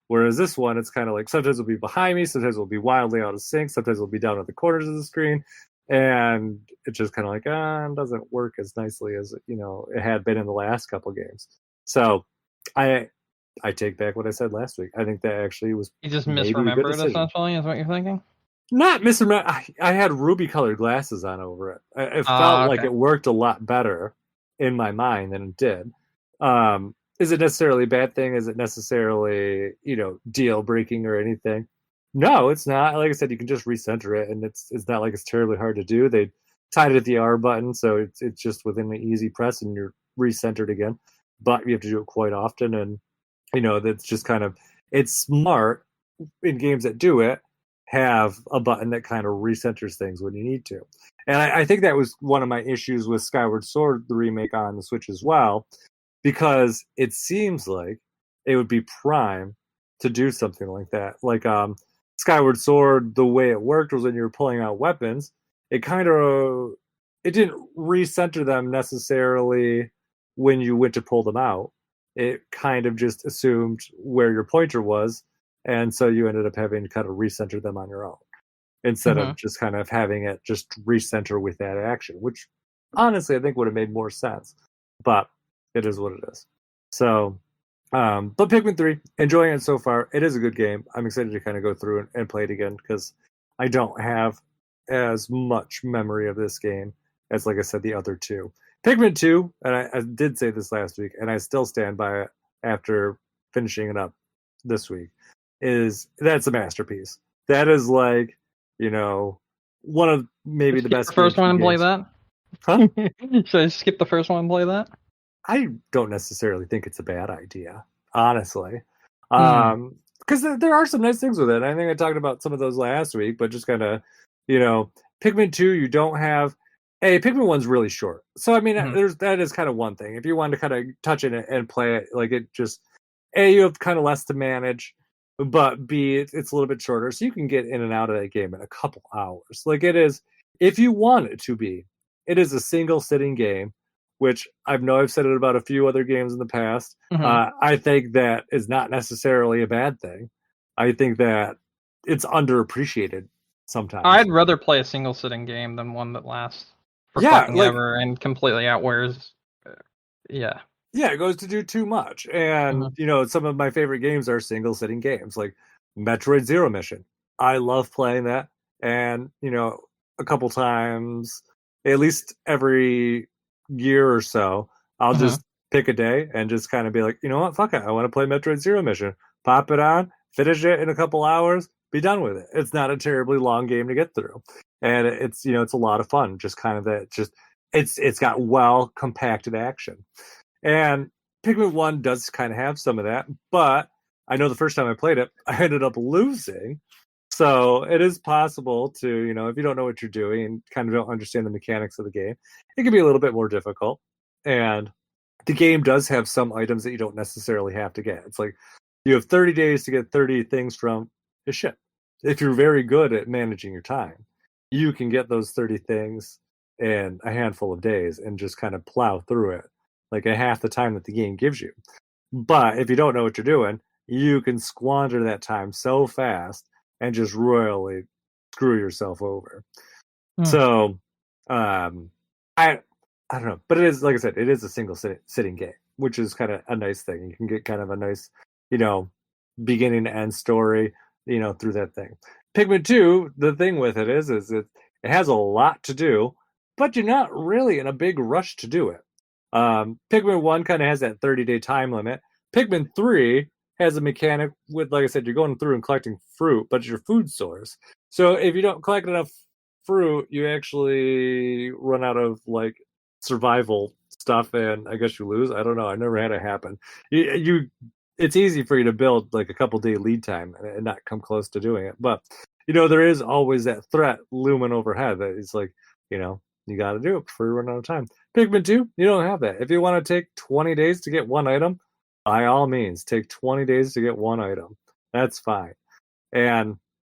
Whereas this one, it's kind of like sometimes it'll be behind me, sometimes it'll be wildly out of sync, sometimes it'll be down at the corners of the screen, and it's just kind of like, it doesn't work as nicely as, it had been in the last couple games. So I take back what I said last week. I think that actually was you just misremembered, essentially, is what you're thinking? Not misremember. I had ruby colored glasses on over it. It felt like it worked a lot better in my mind than it did. Is it necessarily a bad thing? Is it necessarily, deal breaking or anything? No, it's not. Like I said, you can just recenter it, and it's not like it's terribly hard to do. They tied it at the R button, so it's just within the easy press, and you're recentered again. But you have to do it quite often, and that's just kind of, it's smart in games that do it, have a button that kind of recenters things when you need to. And I think that was one of my issues with Skyward Sword, the remake on the Switch as well, because it seems like it would be prime to do something like that. Like Skyward Sword, the way it worked was when you were pulling out weapons, it didn't recenter them necessarily when you went to pull them out. It kind of just assumed where your pointer was, and so you ended up having to kind of recenter them on your own instead of just kind of having it just recenter with that action, which honestly I think would have made more sense. But it is what it is. So, but Pikmin 3, enjoying it so far. It is a good game. I'm excited to kind of go through and play it again because I don't have as much memory of this game as, like I said, the other two. Pikmin 2, and I did say this last week, and I still stand by it after finishing it up this week, that's a masterpiece. That is like, one of maybe the best. The first one and play that? Huh? Should I skip the first one and play that? I don't necessarily think it's a bad idea, honestly. Because there are some nice things with it. I think I talked about some of those last week, but just kind of, Pikmin 2, you don't have. Pikmin 1's really short. So, I mean, that is kind of one thing. If you want to kind of touch it and play it, like it just, you have kind of less to manage, but B, it's a little bit shorter. So you can get in and out of that game in a couple hours. Like it is, if you want it to be, it is a single sitting game, which I've said it about a few other games in the past. I think that is not necessarily a bad thing. I think that it's underappreciated sometimes. I'd rather play a single sitting game than one that lasts for fucking ever and completely outwears. Yeah, it goes to do too much. And, some of my favorite games are single sitting games, like Metroid Zero Mission. I love playing that. And, a couple times, at least every year or so, I'll just pick a day and just kind of be like, you know what, fuck it, I want to play Metroid Zero Mission. Pop it on, finish it in a couple hours, be done with it. It's not a terribly long game to get through, and it's it's a lot of fun. Just kind of that, just it's got well compacted action, and Pikmin 1 does kind of have some of that. But I know the first time I played it, I ended up losing. So it is possible to, if you don't know what you're doing and kind of don't understand the mechanics of the game, it can be a little bit more difficult. And the game does have some items that you don't necessarily have to get. It's like you have 30 days to get 30 things from a ship. If you're very good at managing your time, you can get those 30 things in a handful of days and just kind of plow through it, like a half the time that the game gives you. But if you don't know what you're doing, you can squander that time so fast and just royally screw yourself over. So, I don't know, but it is, like I said, it is a single sitting game, which is kind of a nice thing. You can get kind of a nice, beginning to end story, through that thing. Pikmin 2, the thing with it is it has a lot to do, but you're not really in a big rush to do it. Pikmin 1 kind of has that 30-day time limit. Pikmin 3 has a mechanic with, like I said, you're going through and collecting fruit, but it's your food source. So if you don't collect enough fruit, you actually run out of like survival stuff, and I guess you lose. I don't know. I never had it happen. It's easy for you to build like a couple day lead time and not come close to doing it. But there is always that threat looming overhead that it's like, you got to do it before you run out of time. Pikmin 2, you don't have that. If you want to take 20 days to get one item, by all means, take 20 days to get one item. That's fine. And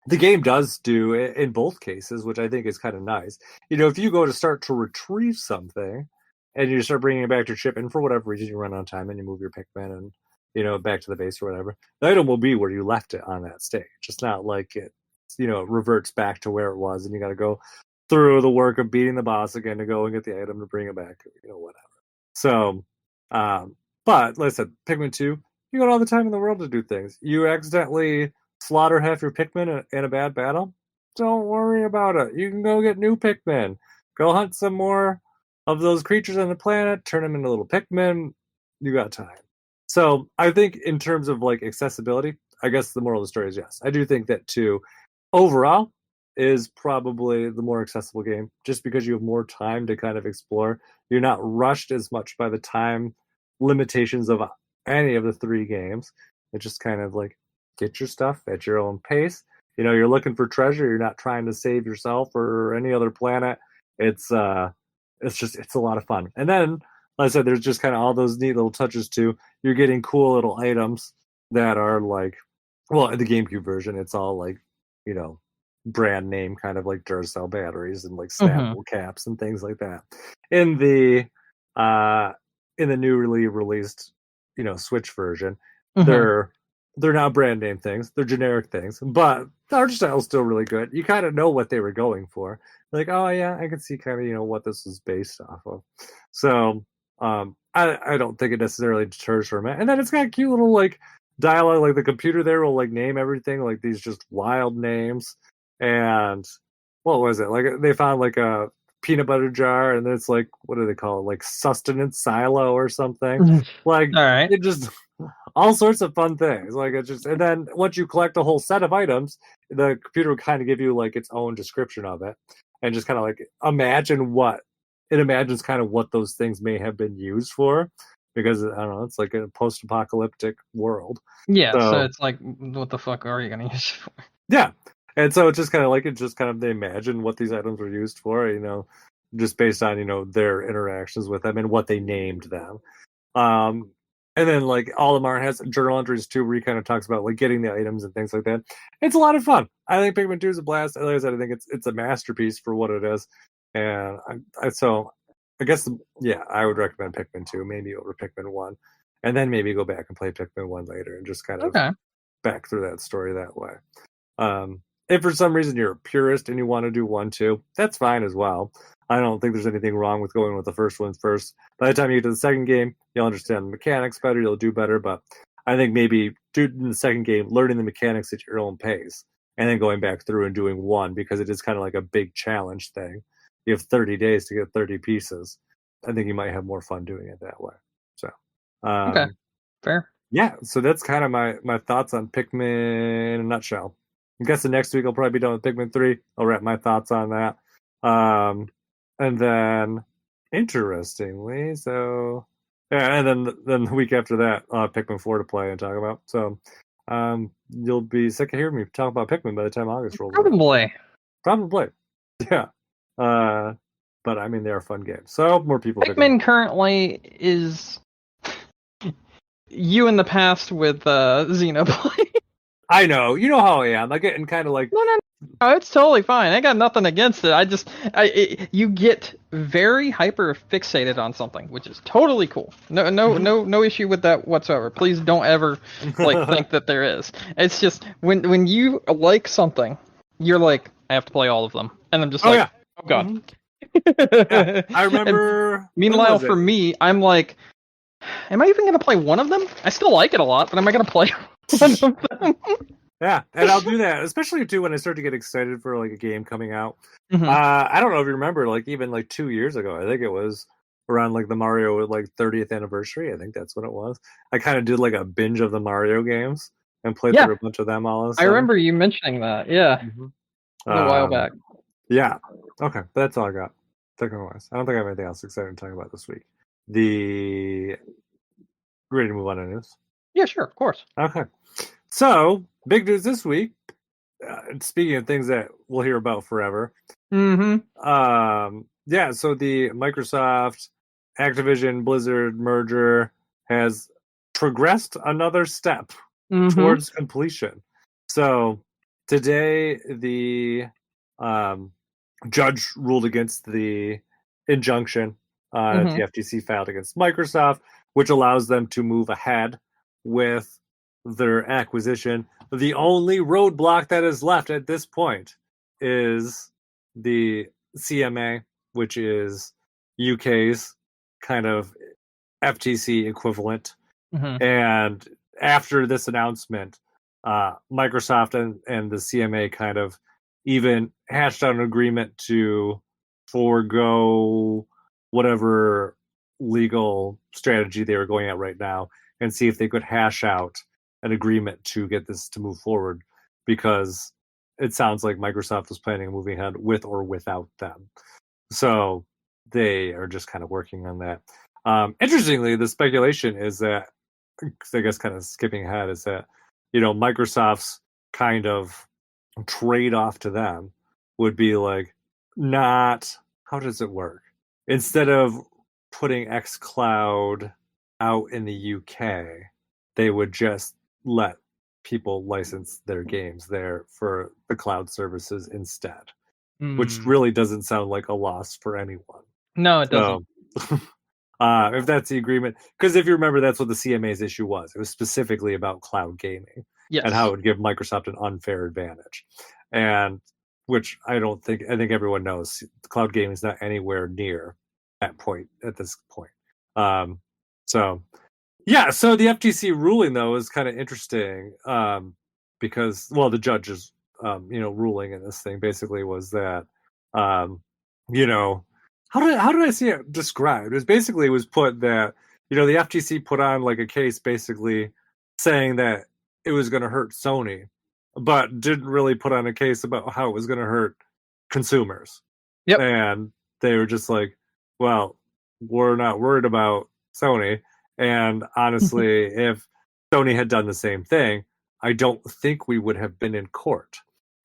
the game does do it in both cases, which I think is kind of nice. If you go to start to retrieve something and you start bringing it back to your ship, and for whatever reason you run out of time and you move your Pikmin and, back to the base or whatever, the item will be where you left it on that stage. It's not like it, reverts back to where it was and you got to go through the work of beating the boss again to go and get the item to bring it back, whatever. So, but like I said, Pikmin 2, you got all the time in the world to do things. You accidentally slaughter half your Pikmin in a bad battle, don't worry about it. You can go get new Pikmin. Go hunt some more of those creatures on the planet, turn them into little Pikmin. You got time. So I think in terms of like accessibility, I guess the moral of the story is yes. I do think that 2 overall is probably the more accessible game just because you have more time to kind of explore. You're not rushed as much by the time limitations of any of the 3 games. It just kind of like get your stuff at your own pace. You're looking for treasure. You're not trying to save yourself or any other planet. It's a lot of fun. And then like I said, there's just kind of all those neat little touches too. You're getting cool little items that are like, well, in the GameCube version, it's all like, brand name kind of like Duracell batteries and like Snapple caps and things like that. In the newly released, Switch version, they're not brand name things, they're generic things, but the art style is still really good. You kind of know what they were going for. Like, oh yeah, I can see kind of what this is based off of. So I don't think it necessarily deters from it. And then it's got cute little like dialogue, like the computer there will like name everything like these just wild names. And what was it? Like they found like a peanut butter jar, and it's like, what do they call it? Like sustenance silo or something. Like all right. It just all sorts of fun things. Like it's just, and then once you collect a whole set of items, the computer will kind of give you like its own description of it, and just kind of like imagines kind of what those things may have been used for, because I don't know, it's like a post-apocalyptic world. Yeah, so it's like, what the fuck are you gonna use it for? Yeah. And so it's just kind of they imagine what these items were used for, just based on, their interactions with them and what they named them. And then like Olimar has journal entries too, where he kind of talks about like getting the items and things like that. It's a lot of fun. I think Pikmin 2 is a blast. Like I said, I think it's a masterpiece for what it is. And I guess, I would recommend Pikmin 2 maybe over Pikmin 1. And then maybe go back and play Pikmin 1 later and just kind of back through that story that way. If for some reason you're a purist and you want to do 1, 2, that's fine as well. I don't think there's anything wrong with going with the first ones first. By the time you get to the second game, you'll understand the mechanics better, you'll do better, but I think maybe in the second game, learning the mechanics at your own pace, and then going back through and doing 1, because it is kind of like a big challenge thing. You have 30 days to get 30 pieces. I think you might have more fun doing it that way. So, okay, fair. Yeah, so that's kind of my thoughts on Pikmin in a nutshell. I'm guessing next week I'll probably be done with Pikmin 3. I'll wrap my thoughts on that. And then, interestingly, so... Yeah, and then the week after that, Pikmin 4 to play and talk about. So, you'll be sick of hearing me talk about Pikmin by the time August rolls around. Probably. Yeah. But, I mean, they are fun games. So, more people... Pikmin currently is... you in the past with Xenoblade. I know. You know how I am. I get kind of like... No, it's totally fine. I got nothing against it. You get very hyper fixated on something, which is totally cool. No issue with that whatsoever. Please don't ever think that there is. It's just when you like something, you're like, I have to play all of them, and I'm just oh god. Yeah, I remember. And meanwhile, for me, I'm like, am I even going to play one of them? I still like it a lot, but am I going to play one of them? Yeah, and I'll do that, especially too when I start to get excited for like a game coming out. I don't know if you remember, like even like 2 years ago, I think it was around like the Mario like 30th anniversary. I think that's what it was. I kind of did like a binge of the Mario games and played through a bunch of them all. I remember you mentioning that. Yeah, a while back. Yeah. Okay, but that's all I got. Wise, I don't think I have anything else exciting to talk about this week. Ready to move on to news? Yeah, sure, of course. Okay. So, big news this week. Speaking of things that we'll hear about forever. So the Microsoft Activision Blizzard merger has progressed another step towards completion. So, today the judge ruled against the injunction the FTC filed against Microsoft, which allows them to move ahead with their acquisition. The only roadblock that is left at this point is the CMA, which is UK's kind of FTC equivalent. And after this announcement, Microsoft and the CMA kind of even hashed out an agreement to forego whatever legal strategy they were going at right now and see if they could hash out an agreement to get this to move forward, because it sounds like Microsoft was planning on moving ahead with or without them. So they are just kind of working on that. Interestingly, the speculation is that, I guess kind of skipping ahead, is that, Microsoft's kind of trade-off to them would be like, not, how does it work? Instead of putting xCloud out in the UK, they would just let people license their games there for the cloud services instead, which really doesn't sound like a loss for anyone. No, it doesn't. If that's the agreement, because if you remember, that's what the CMA's issue was. It was specifically about cloud gaming and how it would give Microsoft an unfair advantage, and which I think everyone knows cloud gaming is not anywhere near that point at this point. So the FTC ruling though is kind of interesting because the judge's ruling in this thing basically was that how did I see it described? It was put that the FTC put on like a case basically saying that it was going to hurt Sony, but didn't really put on a case about how it was going to hurt consumers. Yep. And they were just like, well, we're not worried about Sony. And honestly, if Sony had done the same thing, I don't think we would have been in court.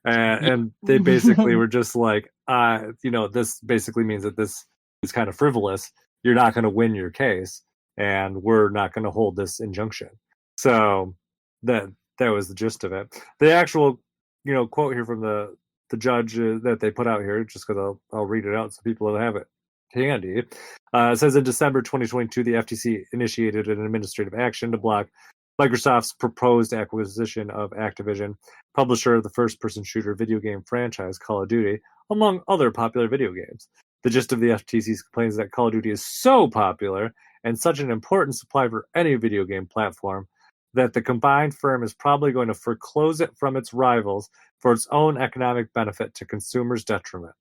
And they basically were just like, this basically means that this is kind of frivolous. You're not going to win your case, and we're not going to hold this injunction. So that was the gist of it. The actual, quote here from the judge that they put out here, just because I'll read it out so people have it handy. It says in December 2022, the FTC initiated an administrative action to block Microsoft's proposed acquisition of Activision, publisher of the first-person shooter video game franchise Call of Duty, among other popular video games. The gist of the FTC's complaint is that Call of Duty is so popular and such an important supply for any video game platform that the combined firm is probably going to foreclose it from its rivals for its own economic benefit to consumers' detriment.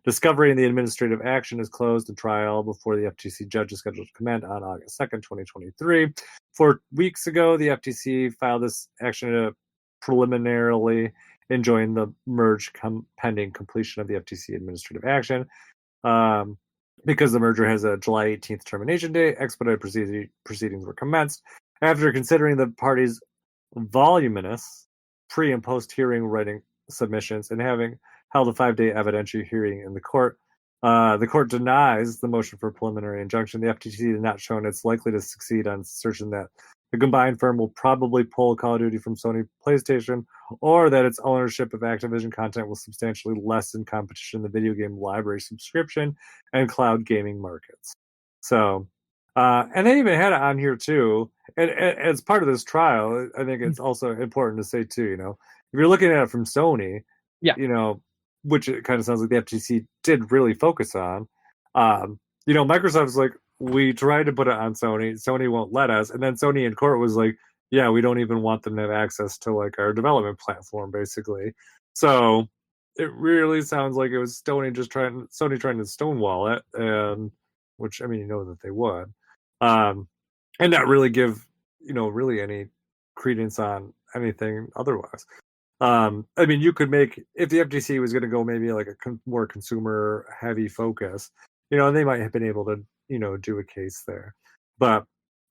Discovery in the administrative action is closed and trial before the FTC judge is scheduled to commence on August 2nd, 2023. 4 weeks ago, the FTC filed this action preliminarily enjoin the merge pending completion of the FTC administrative action. Because the merger has a July 18th termination date, expedited proceedings were commenced. After considering the parties' voluminous pre- and post-hearing writing submissions and having held a 5-day evidentiary hearing in the court denies the motion for preliminary injunction. The FTC has not shown it's likely to succeed on assertion that the combined firm will probably pull Call of Duty from Sony PlayStation, or that its ownership of Activision content will substantially lessen competition in the video game library subscription and cloud gaming markets. So, and they even had it on here too. And as part of this trial, I think it's also important to say too, if you're looking at it from Sony, which it kind of sounds like the FTC did really focus on, Microsoft's like, we tried to put it on Sony won't let us, and then Sony in court was like, yeah, we don't even want them to have access to like our development platform, basically. So it really sounds like it was Sony trying to stonewall it, and which that they would, and not really give really any credence on anything otherwise. You could make, if the FTC was going to go maybe like a more consumer heavy focus, they might have been able to do a case there, but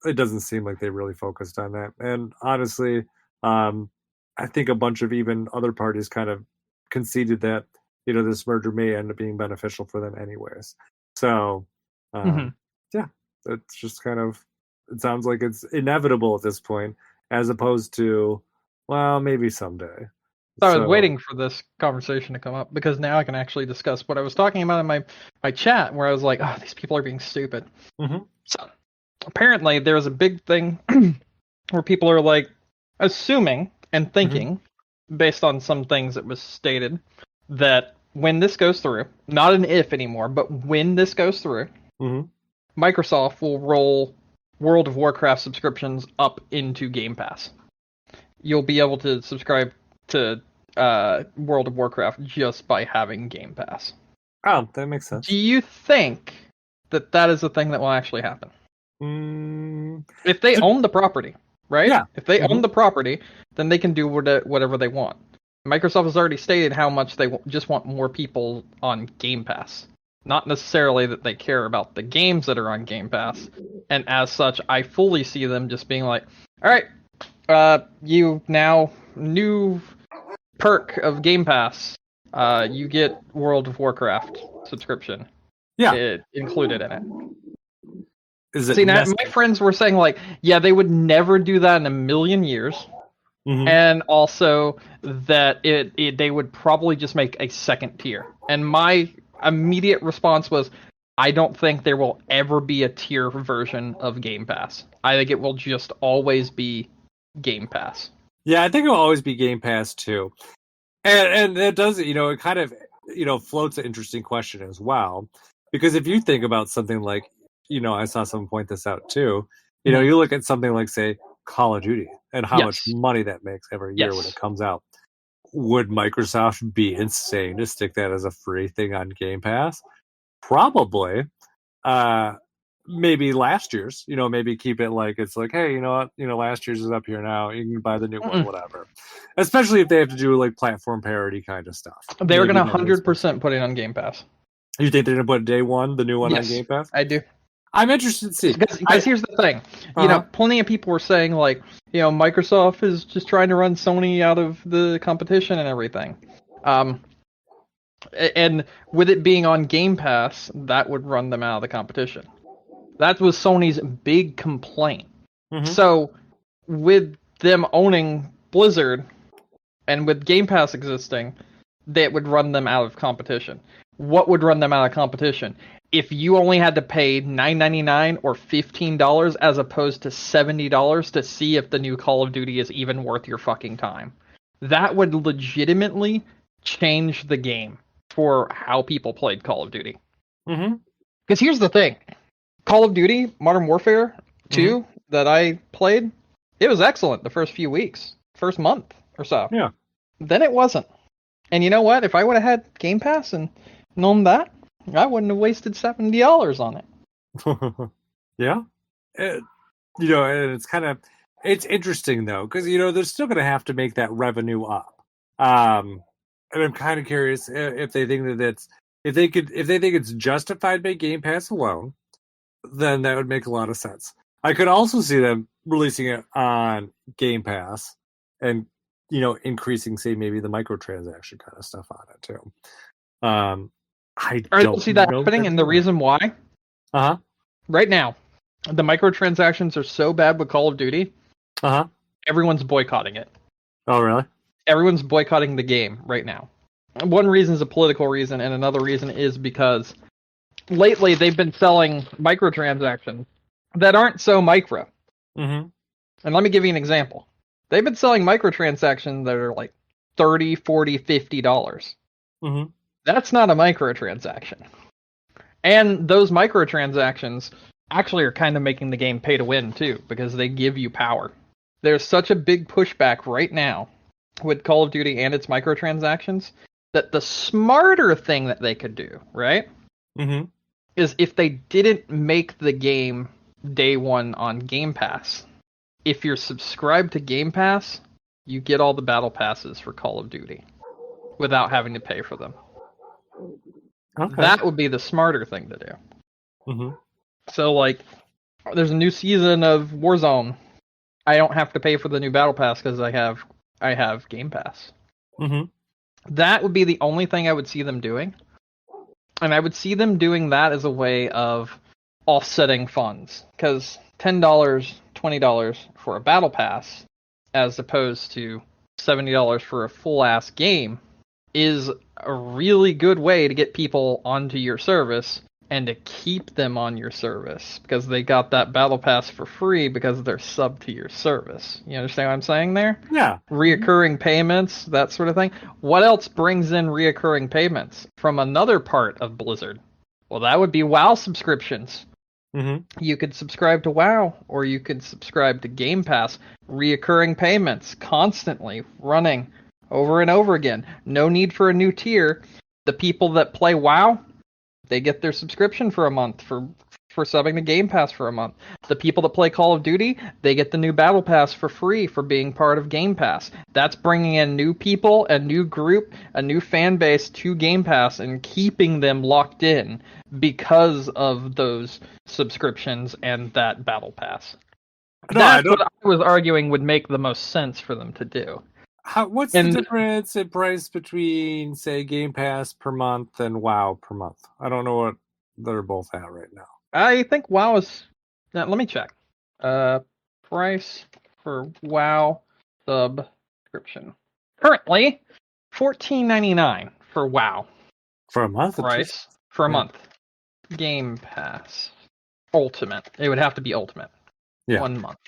it doesn't seem like they really focused on that. And honestly, I think a bunch of even other parties kind of conceded that this merger may end up being beneficial for them anyways. So it's just kind of, it sounds like it's inevitable at this point, as opposed to, well, maybe someday. So I was waiting for this conversation to come up because now I can actually discuss what I was talking about in my chat, where I was like, oh, these people are being stupid. Mm-hmm. So apparently there's a big thing where people are like assuming and thinking, based on some things that was stated, that when this goes through, not an if anymore, but when this goes through, Microsoft will roll World of Warcraft subscriptions up into Game Pass. You'll be able to subscribe to World of Warcraft just by having Game Pass. Oh, that makes sense. Do you think that is a thing that will actually happen? If they own the property, right? Yeah. If they own the property, then they can do whatever they want. Microsoft has already stated how much they just want more people on Game Pass. Not necessarily that they care about the games that are on Game Pass. And as such, I fully see them just being like, all right, you now new perk of Game Pass, you get World of Warcraft subscription. Yeah, included in it. Is it See, now, my friends were saying like, yeah, they would never do that in a million years, and also that they would probably just make a second tier. And my immediate response was, I don't think there will ever be a tier version of Game Pass. I think it will just always be Game Pass. Yeah, I think it will always be Game Pass too. And it does, it kind of, floats an interesting question as well. Because if you think about something like, I saw someone point this out too, you look at something like, say, Call of Duty and how much money that makes every year when it comes out. Would Microsoft be insane to stick that as a free thing on Game Pass? Probably. Maybe last year's, maybe keep it like it's like, hey, you know what, last year's is up here now. You can buy the new one, whatever. Especially if they have to do like platform parity kind of stuff. They're going to 100% put it on Game Pass. You think they're going to put day one, the new one on Game Pass? I do. I'm interested to see. Because here's the thing. Plenty of people were saying like, Microsoft is just trying to run Sony out of the competition and everything. And with it being on Game Pass, that would run them out of the competition. That was Sony's big complaint. So, with them owning Blizzard, and with Game Pass existing, that would run them out of competition. What would run them out of competition? If you only had to pay $9.99 or $15 as opposed to $70 to see if the new Call of Duty is even worth your fucking time. That would legitimately change the game for how people played Call of Duty. Because here's the thing. Call of Duty Modern Warfare 2 that I played, it was excellent the first few weeks, first month or so. Yeah. Then it wasn't. And you know what? If I would have had Game Pass and known that, I wouldn't have wasted $70 on it. Yeah. And it's kind of, it's interesting though, because, they're still going to have to make that revenue up. And I'm kind of curious if they think that if they think it's justified by Game Pass alone, then that would make a lot of sense. I could also see them releasing it on Game Pass and, increasing, say, maybe the microtransaction kind of stuff on it too. I don't see that happening, and the reason why? Right now, the microtransactions are so bad with Call of Duty. Everyone's boycotting it. Oh, really? Everyone's boycotting the game right now. One reason is a political reason, and another reason is because lately they've been selling microtransactions that aren't so micro. And let me give you an example. They've been selling microtransactions that are like $30, $40, $50. That's not a microtransaction. And those microtransactions actually are kind of making the game pay to win too, because they give you power. There's such a big pushback right now with Call of Duty and its microtransactions that the smarter thing that they could do, right? Is if they didn't make the game day one on Game Pass. If you're subscribed to Game Pass, you get all the battle passes for Call of Duty without having to pay for them. Okay. That would be the smarter thing to do. So, like, there's a new season of Warzone. I don't have to pay for the new battle pass because I have Game Pass. That would be the only thing I would see them doing. And I would see them doing that as a way of offsetting funds. Because $10, $20 for a battle pass, as opposed to $70 for a full-ass game, is a really good way to get people onto your service and to keep them on your service. Because they got that battle pass for free because they're sub to your service. You understand what I'm saying there? Yeah. Reoccurring payments, that sort of thing. What else brings in reoccurring payments from another part of Blizzard? Well, that would be WoW subscriptions. You could subscribe to WoW, or you could subscribe to Game Pass. Reoccurring payments, constantly running over and over again. No need for a new tier. The people that play WoW, they get their subscription for a month for subbing to Game Pass for a month. The people that play Call of Duty, they get the new Battle Pass for free for being part of Game Pass. That's bringing in new people, a new group, a new fan base to Game Pass and keeping them locked in because of those subscriptions and that Battle Pass. No, that's what I was arguing would make the most sense for them to do. What's the difference in price between, say, Game Pass per month and WoW per month? I don't know what they're both at right now. I think WoW is Now, let me check. Price for WoW subscription. Currently, $14.99 for WoW. For a month? Price for a month. Game Pass. Ultimate. It would have to be Ultimate. Yeah. 1 month.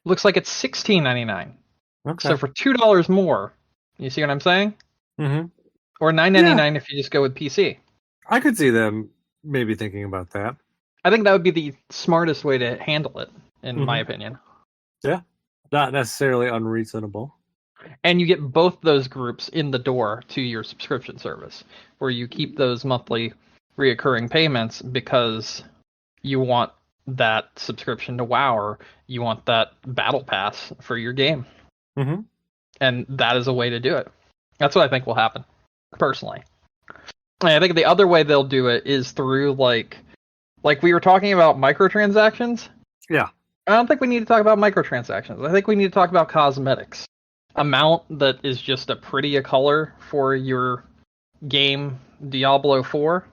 Looks like it's $16.99. Okay. So for $2 more, you see what I'm saying? Mm-hmm. Or $9.99 if you just go with PC. I could see them maybe thinking about that. I think that would be the smartest way to handle it, in my opinion. Yeah. Not necessarily unreasonable. And you get both those groups in the door to your subscription service, where you keep those monthly reoccurring payments because you want that subscription to WoW, or you want that battle pass for your game. Mm-hmm. And that is a way to do it. That's what I think will happen, personally. And I think the other way they'll do it is through, like we were talking about microtransactions. Yeah. I don't think we need to talk about microtransactions. I think we need to talk about cosmetics. A mount that is just a prettier color for your game Diablo 4,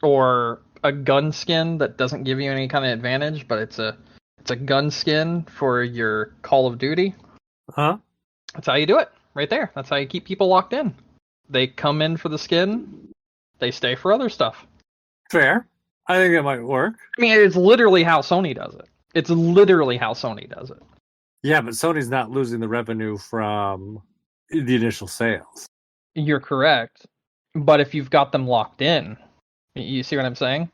or a gun skin that doesn't give you any kind of advantage, but it's a gun skin for your Call of Duty. Huh? That's how you do it, right there. That's how you keep people locked in. They come in for the skin, they stay for other stuff. Fair. I think it might work. I mean, it's literally how Sony does it. It's literally how Sony does it. Yeah, but Sony's not losing the revenue from the initial sales. You're correct. But if you've got them locked in, you see what I'm saying?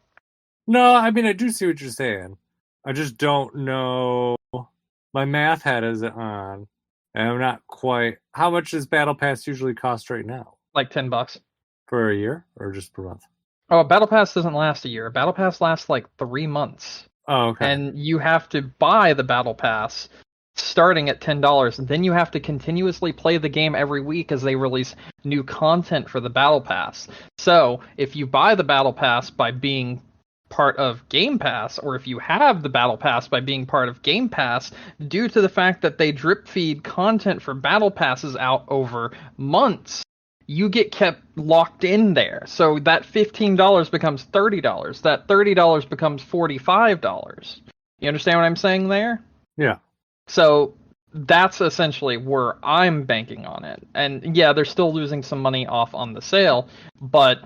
No, I mean, I do see what you're saying. I just don't know. My math hat is on, and I'm not quite. How much does Battle Pass usually cost right now? Like $10. For a year, or just per month? Oh, a Battle Pass doesn't last a year. A Battle Pass lasts like 3 months. Oh, okay. And you have to buy the Battle Pass starting at $10, and then you have to continuously play the game every week as they release new content for the Battle Pass. So, if you buy the Battle Pass by being part of Game Pass, or if you have the Battle Pass by being part of Game Pass, due to the fact that they drip feed content for Battle Passes out over months, you get kept locked in there. So that $15 becomes $30. That $30 becomes $45. You understand what I'm saying there? Yeah. So that's essentially where I'm banking on it. And yeah, they're still losing some money off on the sale, but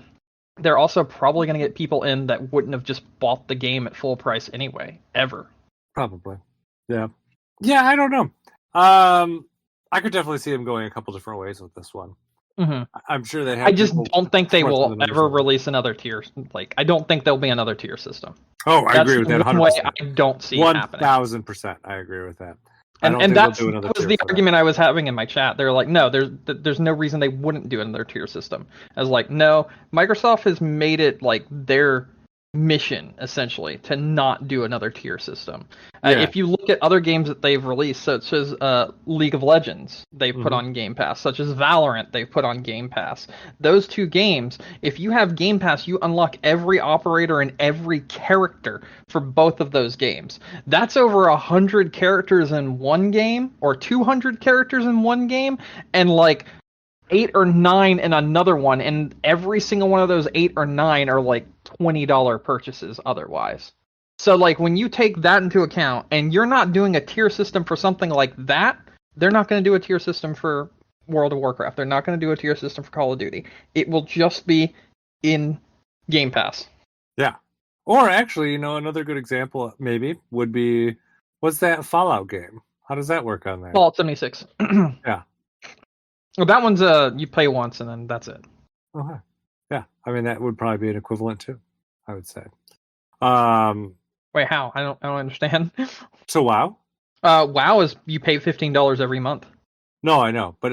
they're also probably going to get people in that wouldn't have just bought the game at full price anyway, ever. Probably. Yeah. Yeah, I don't know. I could definitely see them going a couple different ways with this one. Mm-hmm. I'm sure they have. I just don't think they will ever release another tier. Like, I don't think there'll be another tier system. Oh, I agree with that. 100%. Way I don't see 1,000%. I agree with that. And that was the argument I was having in my chat. They're like, no, there's no reason they wouldn't do another tier system. I was like, no, Microsoft has made it like their mission, essentially, to not do another tier system. If you look at other games that they've released, such as League of Legends, they've put on Game Pass, such as Valorant, they've put on Game Pass. Those two games, if you have Game Pass, you unlock every operator and every character for both of those games. That's over 100 characters in one game, or 200 characters in one game, and like 8 or 9 in another one, and every single one of those 8 or 9 are like $20 purchases otherwise. So like when you take that into account, and you're not doing a tier system for something like that, they're not going to do a tier system for World of Warcraft. They're not going to do a tier system for Call of Duty. It will just be in Game Pass. Yeah. Or actually, another good example maybe would be, what's that Fallout game? How does that work on there? Fallout 76. Yeah. Well, that one's you play once and then that's it. Okay. Yeah. I mean, that would probably be an equivalent too, I would say. Wait, how? I don't understand. So WoW? WoW is you pay $15 every month. No, I know, but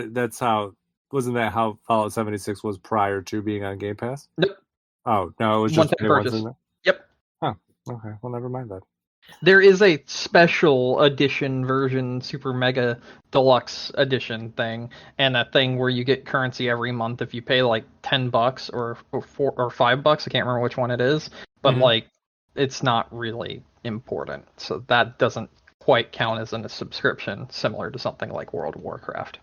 wasn't that how Fallout 76 was prior to being on Game Pass? Nope. Oh, no, it was just purchase. Yep. Oh, okay. Well, never mind that. There is a special edition version, super mega deluxe edition thing, and a thing where you get currency every month if you pay like $10 or $4 or $5. I can't remember which one it is, but like it's not really important, so that doesn't quite count as a subscription, similar to something like World of Warcraft.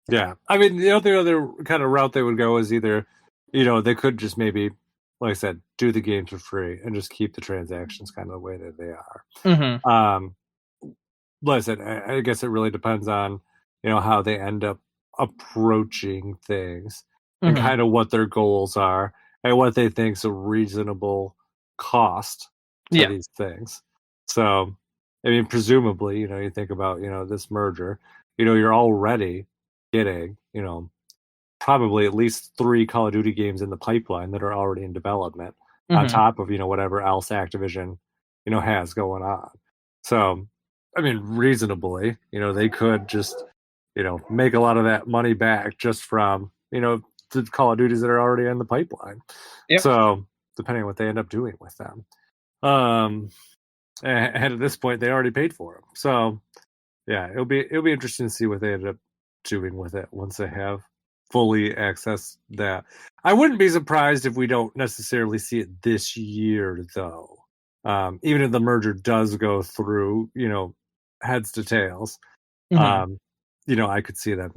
Yeah, I mean the other kind of route they would go is either, they could just maybe like I said, do the games for free and just keep the transactions kind of the way that they are. Mm-hmm. Like I said, I guess it really depends on, how they end up approaching things and kind of what their goals are and what they think's a reasonable cost to these things. So, I mean, presumably, you think about, this merger, you're already getting, probably at least 3 Call of Duty games in the pipeline that are already in development on top of, whatever else Activision, has going on. So, I mean, reasonably, they could just, make a lot of that money back just from, the Call of Duties that are already in the pipeline. Yep. So, depending on what they end up doing with them. And at this point, they already paid for them. So, yeah, it'll be interesting to see what they end up doing with it once they have fully accessed that. I wouldn't be surprised if we don't necessarily see it this year, though. Even if the merger does go through, heads to tails, I could see them,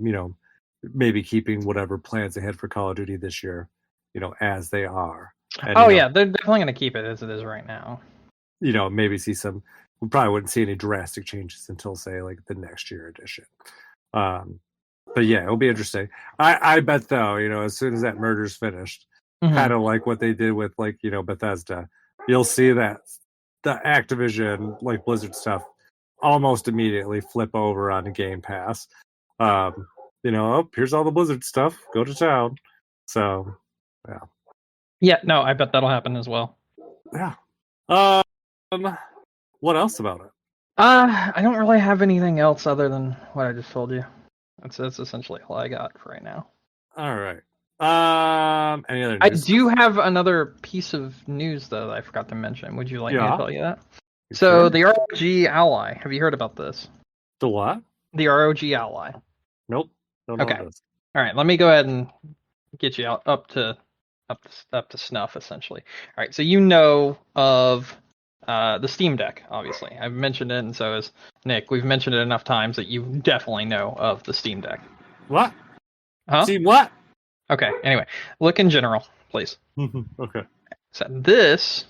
maybe keeping whatever plans they had for Call of Duty this year, as they are. And, they're definitely going to keep it as it is right now. Maybe see some. We probably wouldn't see any drastic changes until, say, like the next year edition. But yeah, it'll be interesting. I bet though, as soon as that merger's finished, kind of like what they did with Bethesda, you'll see that the Activision Blizzard stuff almost immediately flip over on Game Pass. Here's all the Blizzard stuff. Go to town. So, yeah. Yeah, no, I bet that'll happen as well. Yeah. What else about it? I don't really have anything else other than what I just told you. That's essentially all I got for right now. All right. Any other news? I do have another piece of news though that I forgot to mention. Would you like me to tell you that? So the ROG Ally. Have you heard about this? The what? The ROG Ally. Nope. Okay. All right. Let me go ahead and get you up to snuff, essentially. All right. So you know of the Steam Deck, obviously. I've mentioned it, and so has Nick. We've mentioned it enough times that you definitely know of the Steam Deck. What? Huh? See what? Okay. Anyway, look in general, please. Okay. So this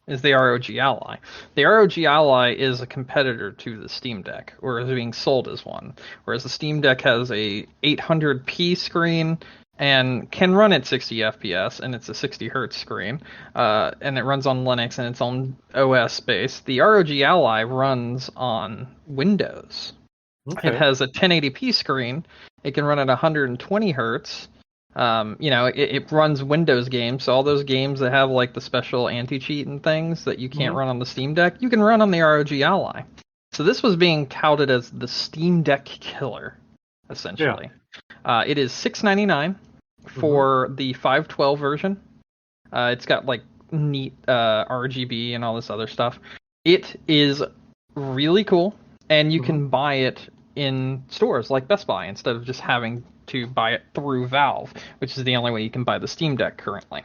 is the ROG Ally. The ROG Ally is a competitor to the Steam Deck, or is being sold as one. Whereas the Steam Deck has a 800p screen and can run at 60 FPS, and it's a 60 hertz screen, and it runs on Linux and its own OS base. The ROG Ally runs on Windows. Okay. It has a 1080p screen. It can run at 120 hertz. It runs Windows games, so all those games that have the special anti-cheat and things that you can't run on the Steam Deck, you can run on the ROG Ally. So this was being touted as the Steam Deck killer, essentially. Yeah. It is $699 for the 512 version. It's got neat RGB and all this other stuff. It is really cool, and you can buy it in stores like Best Buy instead of just having to buy it through Valve, which is the only way you can buy the Steam Deck currently.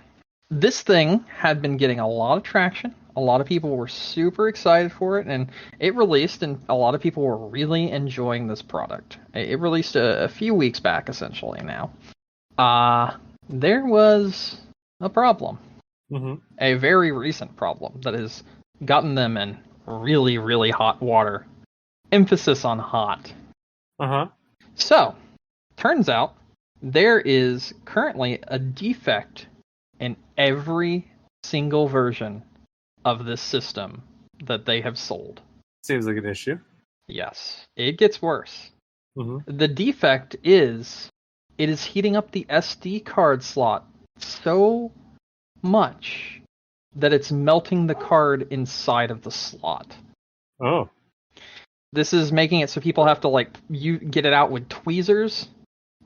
This thing had been getting a lot of traction. A lot of people were super excited for it, and it released, and a lot of people were really enjoying this product. It released a few weeks back, essentially, now. There was a problem. A very recent problem that has gotten them in really, really hot water. Emphasis on hot. So, turns out there is currently a defect in every single version of this system that they have sold. Seems like an issue. Yes, it gets worse. The defect is it is heating up the SD card slot so much that it's melting the card inside of the slot. Oh. This is making it so people have to you get it out with tweezers,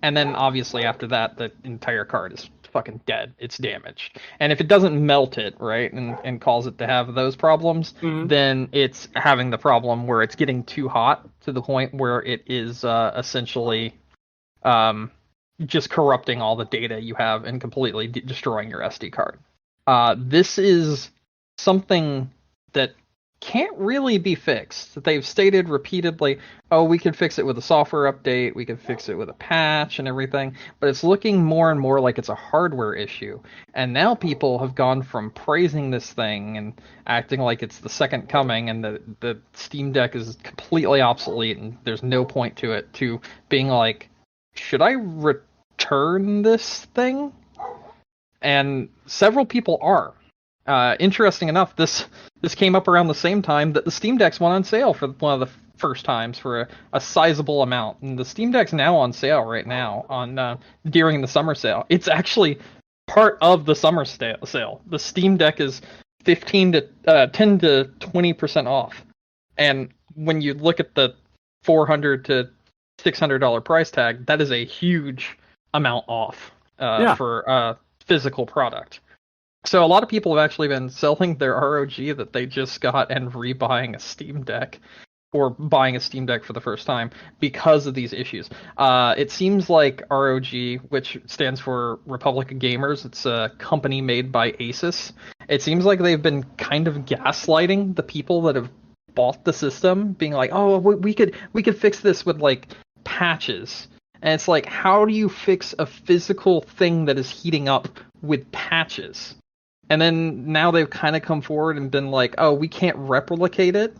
and then obviously after that the entire card is fucking dead. It's damaged. And if it doesn't melt it, right, and cause it to have those problems, then it's having the problem where it's getting too hot to the point where it is essentially just corrupting all the data you have and completely destroying your SD card. This is something that can't really be fixed. They've stated repeatedly, oh, we can fix it with a software update, we can fix it with a patch and everything, but it's looking more and more like it's a hardware issue. And now people have gone from praising this thing and acting like it's the second coming and the Steam Deck is completely obsolete and there's no point to it, to being like, should I return this thing? And several people are. Interesting enough, this came up around the same time that the Steam Deck's went on sale for one of the first times for a sizable amount. And the Steam Deck's now on sale right now on during the summer sale. It's actually part of the summer sale. The Steam Deck is 10 to 20% off. And when you look at the $400 to $600 price tag, that is a huge amount off for a physical product. So a lot of people have actually been selling their ROG that they just got and rebuying a Steam Deck, or buying a Steam Deck for the first time because of these issues. It seems like ROG, which stands for Republic of Gamers, it's a company made by Asus. It seems like they've been kind of gaslighting the people that have bought the system, being like, oh, we could fix this with like patches. And it's like, how do you fix a physical thing that is heating up with patches? And then now they've kind of come forward and been like, oh, we can't replicate it.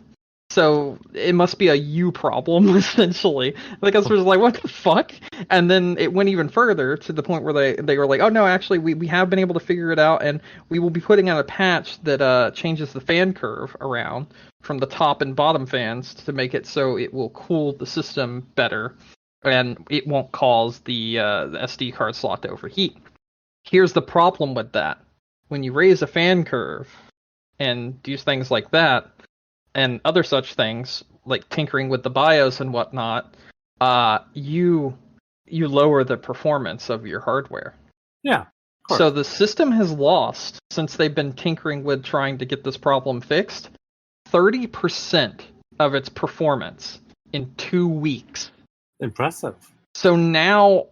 So it must be a you problem, essentially. The customers are like, what the fuck? And then it went even further to the point where they were like, oh, no, actually, we have been able to figure it out, and we will be putting out a patch that changes the fan curve around from the top and bottom fans to make it so it will cool the system better, and it won't cause the SD card slot to overheat. Here's the problem with that. When you raise a fan curve and do things like that, and other such things, like tinkering with the BIOS and whatnot, you lower the performance of your hardware. Yeah. So the system has lost, since they've been tinkering with trying to get this problem fixed, 30% of its performance in 2 weeks. Impressive. So now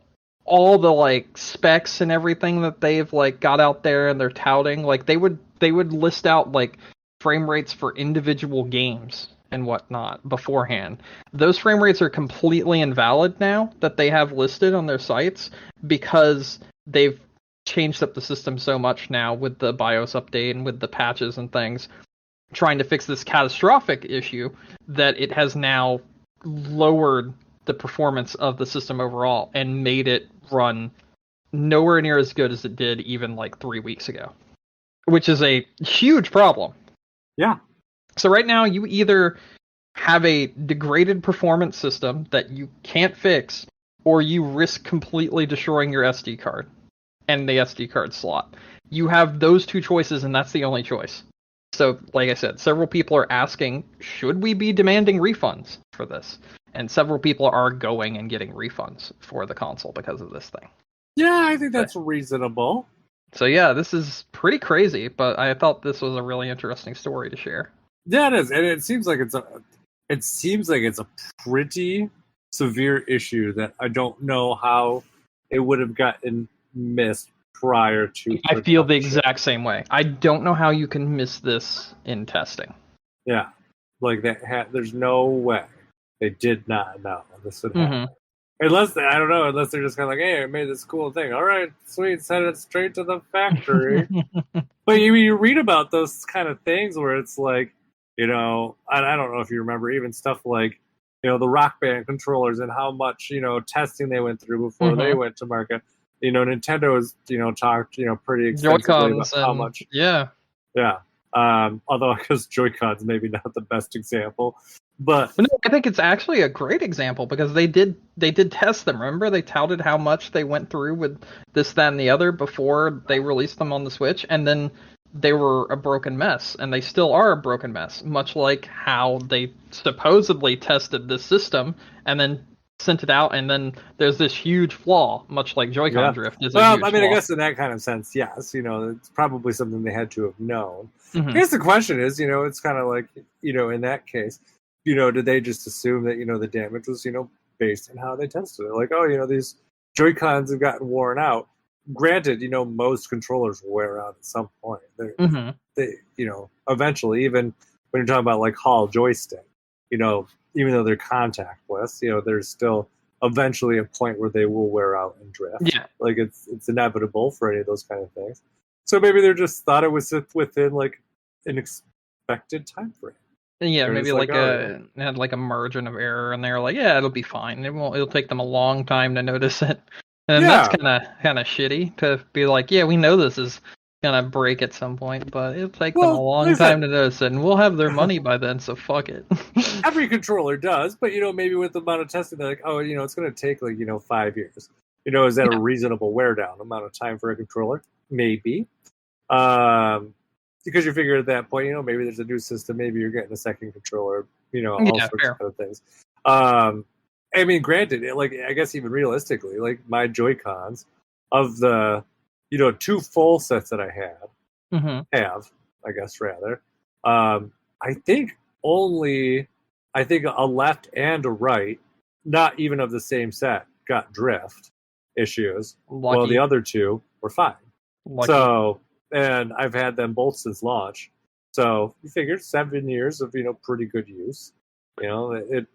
all the like specs and everything that they've like got out there and they're touting, like they would list out like frame rates for individual games and whatnot beforehand. Those frame rates are completely invalid now that they have listed on their sites, because they've changed up the system so much now with the BIOS update and with the patches and things, trying to fix this catastrophic issue, that it has now lowered the performance of the system overall and made it run nowhere near as good as it did even like 3 weeks ago, which is a huge problem. Yeah. So right now you either have a degraded performance system that you can't fix, or you risk completely destroying your SD card and the SD card slot. You have those two choices, and that's the only choice. So, like I said, several people are asking, should we be demanding refunds for this? And several people are going and getting refunds for the console because of this thing. Yeah, I think that's reasonable. So yeah, this is pretty crazy, but I thought this was a really interesting story to share. Yeah, it is, and it seems like it's a pretty severe issue that I don't know how it would have gotten missed prior to production. I feel the exact same way. I don't know how you can miss this in testing. Yeah, like there's no way they did not know this would happen. Unless they're just kind of like, hey, I made this cool thing. All right, sweet, send it straight to the factory. But you read about those kind of things where it's like, I don't know if you remember even stuff like, the Rock Band controllers and how much, testing they went through before they went to market. Nintendo has, talked, pretty extensively about how much. Yeah. Yeah. Although I guess Joy-Cons maybe not the best example. But no, I think it's actually a great example, because they did test them. Remember, they touted how much they went through with this, that, and the other before they released them on the Switch, and then they were a broken mess, and they still are a broken mess, much like how they supposedly tested this system and then sent it out, and then there's this huge flaw, much like Joy-Con drift is a huge flaw. I guess in that kind of sense, yes, it's probably something they had to have known. I guess the question is, it's kind of like, in that case, did they just assume that, the damage was, based on how they tested it? Like, oh, these Joy-Cons have gotten worn out. Granted, most controllers wear out at some point. They eventually, even, when you're talking about like Hall joystick, you know, even though they're contactless, you know, there's still eventually a point where they will wear out and drift. Yeah. Like it's inevitable for any of those kind of things. So maybe they just thought it was within like an expected time frame. Yeah, maybe like had like a margin of error, and they're like, yeah, it'll be fine. It'll take them a long time to notice it, and that's kind of shitty to be like, yeah, we know this is gonna break at some point, but it'll take them a long time to notice it, and we'll have their money by then, so fuck it. Every controller does, but you know, maybe with the amount of testing, they're like, oh, you know, it's gonna take like 5 years. You know, is that a reasonable wear down amount of time for a controller? Maybe. Because you figure at that point, you know, maybe there's a new system, maybe you're getting a second controller, you know, all sorts of things. I mean, granted, like I guess even realistically, like my Joy-Cons of the, you know, 2 full sets that I have, I guess rather, I think a left and a right, not even of the same set, got drift issues. Lucky. While the other 2 were fine. Lucky. So. And I've had them both since launch. So you figure 7 years of, you know, pretty good use. You know, it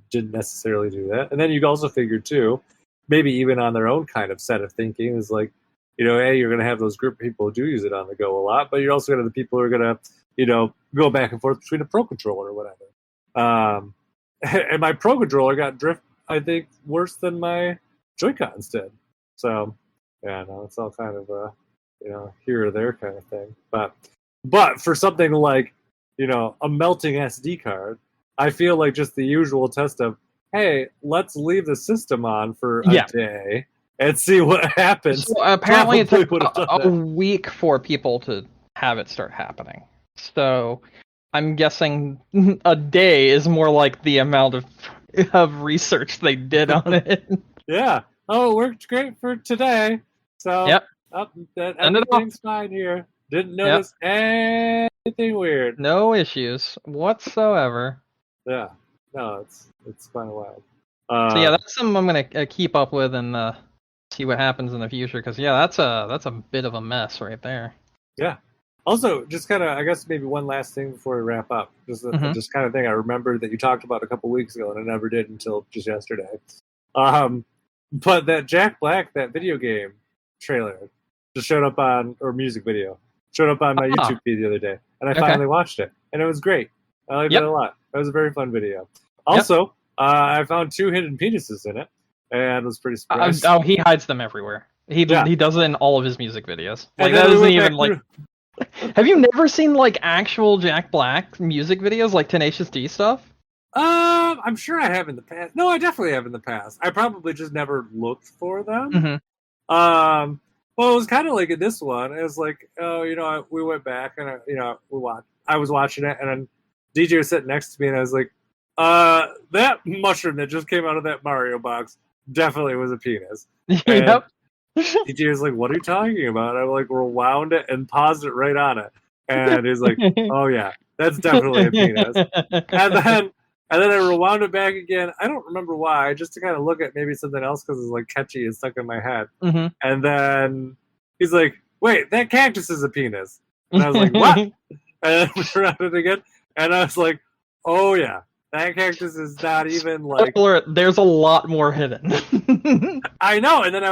didn't necessarily do that. And then you also figure, too, maybe even on their own kind of set of thinking is like, you know, hey, you're going to have those group of people who do use it on the go a lot, but you're also going to have the people who are going to, you know, go back and forth between a Pro Controller or whatever. And my Pro Controller got drift, I think, worse than my Joy-Cons did. So, yeah, no, it's all kind of you know, here or there kind of thing. But for something like, you know, a melting SD card, I feel like just the usual test of, hey, let's leave the system on for a day and see what happens. So apparently it took a week for people to have it start happening. So I'm guessing a day is more like the amount of research they did on it. Yeah. Oh, it worked great for today. So yep. Everything's fine here. Didn't notice anything weird. No issues whatsoever. Yeah. No, it's kind of wild. So yeah, that's something I'm gonna keep up with and see what happens in the future. Because that's a bit of a mess right there. Yeah. Also, just kind of, I guess maybe one last thing before we wrap up. Just kind of thing I remember that you talked about a couple weeks ago, and I never did until just yesterday. But that Jack Black, that video game trailer, just showed up on, or music video, showed up on my YouTube feed the other day, and I finally watched it, and it was great. I liked it a lot. It was a very fun video. Also, I found 2 hidden penises in it, and was pretty surprised. He hides them everywhere. He does it in all of his music videos. Like that isn't even like. Have you never seen like actual Jack Black music videos, like Tenacious D stuff? I'm sure I have in the past. No, I definitely have in the past. I probably just never looked for them. Well, it was kind of like in this one. It was like, oh, you know, we went back and I was watching it, and then DJ was sitting next to me, and I was like, that mushroom that just came out of that Mario box definitely was a penis. Yep. DJ was like, what are you talking about? I like rewound it and paused it right on it, and he's like, oh yeah, that's definitely a penis. And then I rewound it back again. I don't remember why, just to kind of look at maybe something else because it's like catchy and stuck in my head. And then he's like, wait, that cactus is a penis. And I was like, what? And then we rewound it again. And I was like, oh yeah, that cactus is not even like... There's a lot more hidden. I know. And then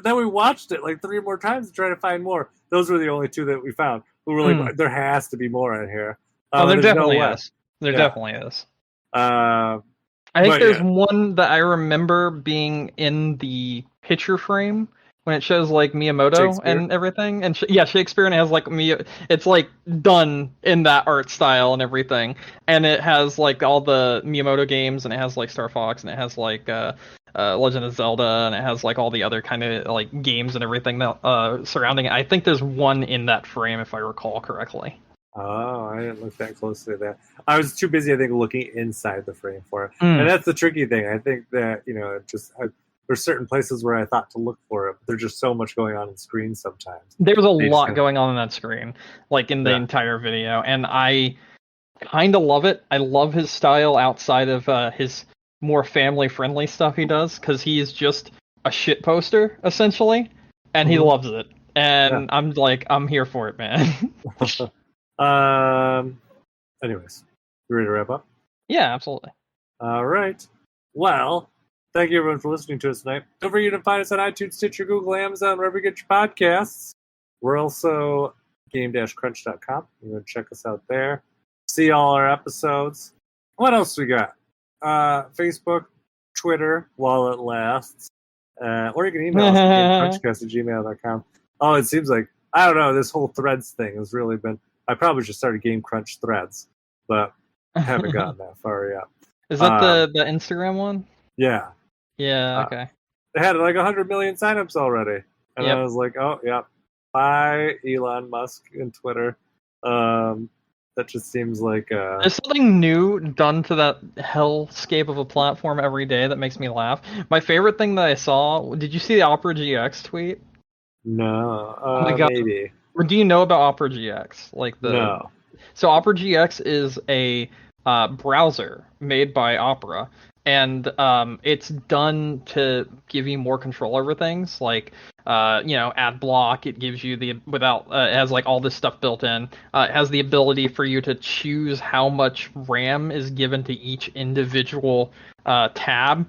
then we watched it like 3 more times to try to find more. Those were the only 2 that we found. We were like, there has to be more in here. There definitely is. There definitely is. I think there's one that I remember being in the picture frame when it shows like Miyamoto and everything, and Shakespeare, and it has like it's like done in that art style and everything, and it has like all the Miyamoto games, and it has like Star Fox, and it has like Legend of Zelda, and it has like all the other kind of like games and everything that surrounding it. I think there's one in that frame if I recall correctly. Oh, I didn't look that closely at that. I was too busy, I think, looking inside the frame for it. And that's the tricky thing. I think that, you know, there's certain places where I thought to look for it, but there's just so much going on in screen sometimes. There's a lot going on in that screen, like in the entire video, and I kind of love it. I love his style outside of his more family-friendly stuff he does, because he's just a shit poster, essentially, and he loves it. And I'm like, I'm here for it, man. And Anyways, you ready to wrap up? Yeah, absolutely. All right. Well, thank you everyone for listening to us tonight. Don't forget to find us on iTunes, Stitcher, Google, Amazon, wherever you get your podcasts. We're also game-crunch.com. You can check us out there. See all our episodes. What else we got? Facebook, Twitter, while it lasts. Or you can email us at gamecrunchcast@gmail.com. Oh, it seems like, I don't know, this whole threads thing has really been, I probably should start a Game Crunch threads, but I haven't gotten that far yet. Is that the Instagram one? Yeah. Yeah, okay. They had like 100 million signups already. And I was like, oh, yeah. Bye, Elon Musk and Twitter. That just seems like... There's something new done to that hellscape of a platform every day that makes me laugh. My favorite thing that I saw... Did you see the Opera GX tweet? No. Oh my God. Maybe. Do you know about Opera GX? No. So Opera GX is a browser made by Opera, and it's done to give you more control over things, like ad block. It gives you it has like all this stuff built in. It has the ability for you to choose how much RAM is given to each individual tab.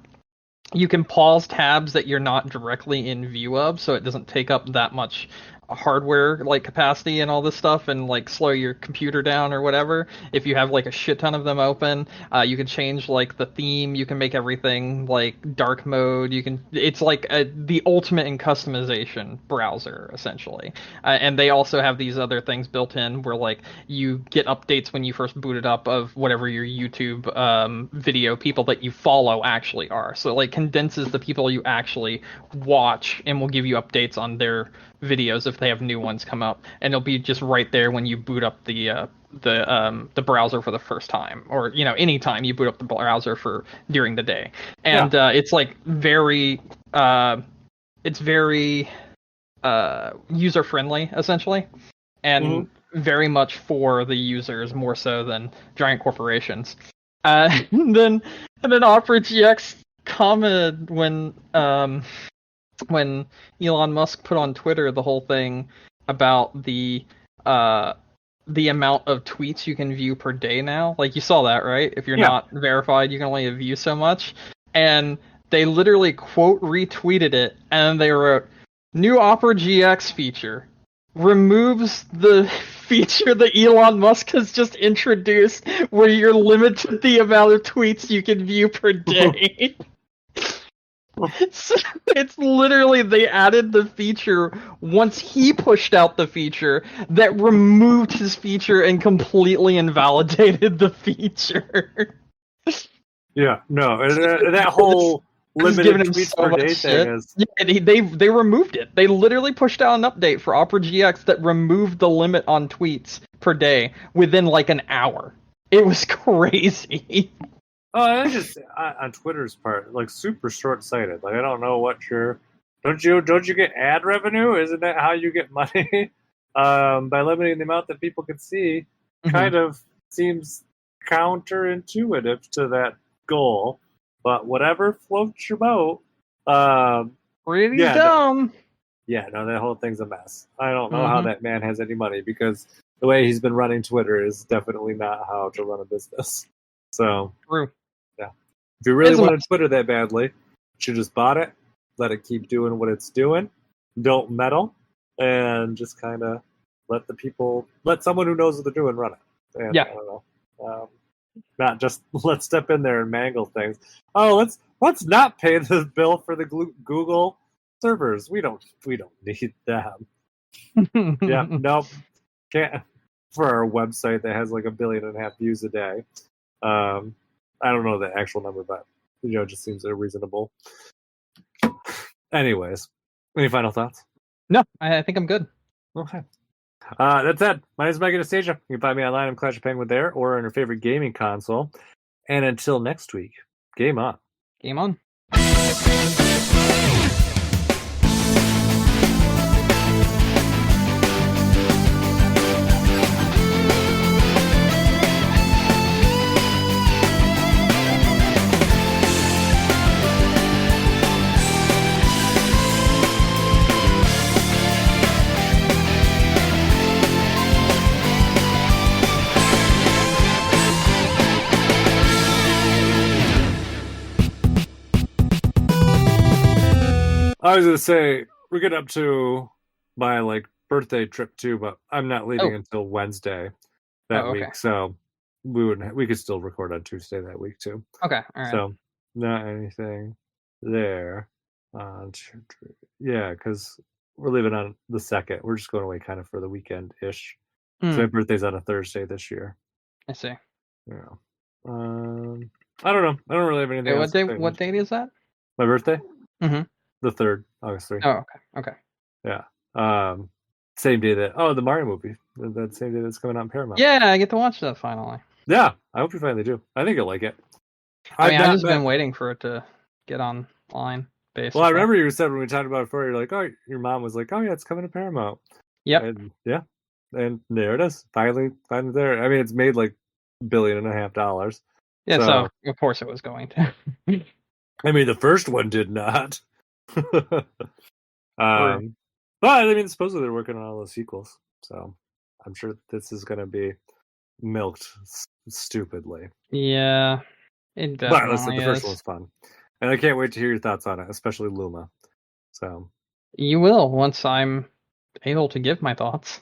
You can pause tabs that you're not directly in view of, so it doesn't take up that much hardware like capacity and all this stuff, and like slow your computer down or whatever. If you have like a shit ton of them open, you can change like the theme. You can make everything like dark mode. It's like the ultimate in customization browser essentially. And they also have these other things built in where like you get updates when you first boot it up of whatever your YouTube video people that you follow actually are. So it like condenses the people you actually watch and will give you updates on their videos if they have new ones come up, and it'll be just right there when you boot up the browser for the first time, or anytime you boot up the browser for during the day. And it's like very user friendly essentially, and very much for the users more so than giant corporations. And then Opera GX commented when Elon Musk put on Twitter the whole thing about the amount of tweets you can view per day now. Like, you saw that, right? If you're not verified, you can only view so much. And they literally quote retweeted it, and they wrote, "New Opera GX feature removes the feature that Elon Musk has just introduced where you're limited the amount of tweets you can view per day." So it's literally, they added the feature once he pushed out the feature that removed his feature and completely invalidated the feature. Yeah, no, that whole limited tweets per day thing is... Yeah, they removed it. They literally pushed out an update for Opera GX that removed the limit on tweets per day within like an hour. It was crazy. Oh, that's just on Twitter's part, like super short-sighted. Like, I don't know what don't you get ad revenue? Isn't that how you get money? By limiting the amount that people can see, kind of seems counterintuitive to that goal. But whatever floats your boat. Pretty dumb. No, that whole thing's a mess. I don't know how that man has any money, because the way he's been running Twitter is definitely not how to run a business. So, true. Yeah. If you really wanted Twitter that badly, you should just bought it, let it keep doing what it's doing, don't meddle, and just kind of let someone who knows what they're doing run it. And, I don't know. Not just let's step in there and mangle things. Oh, let's not pay the bill for the Google servers. We don't need them. Nope. Can't for our website that has like 1.5 billion views a day. I don't know the actual number, but it just seems reasonable. Anyways, any final thoughts? No, I think I'm good. Okay. That's it. My name is Mike Anastasia. You can find me online on Clash of Penguin there, or on your favorite gaming console. And until next week, game on. Game on. I was gonna say we're getting up to my like birthday trip too, but I'm not leaving until Wednesday that week, okay. so we could still record on Tuesday that week too. Okay, all right. So not anything there. Yeah, because we're leaving on the 2nd. We're just going away kind of for the weekend ish. So my birthday's on a Thursday this year. I see. Yeah. I don't know. I don't really have anything else. What date is that? My birthday? Mm-hmm. The 3rd, August 3rd. Oh, okay. Yeah. Same day the Mario movie. That same day that's coming out in Paramount. Yeah, I get to watch that finally. Yeah, I hope you finally do. I think you'll like it. I've just been waiting for it to get online, basically. Well, I remember you said when we talked about it before, you're like, oh, your mom was like, oh yeah, it's coming to Paramount. Yep. And yeah. And there it is. Finally there. I mean, it's made like $1.5 billion. Yeah, so of course it was going to. I mean, the first one did not. But I mean, supposedly they're working on all the sequels, so I'm sure this is going to be milked stupidly. Yeah, it definitely But listen, the first one's fun, and I can't wait to hear your thoughts on it, especially Luma. So you will once I'm able to give my thoughts.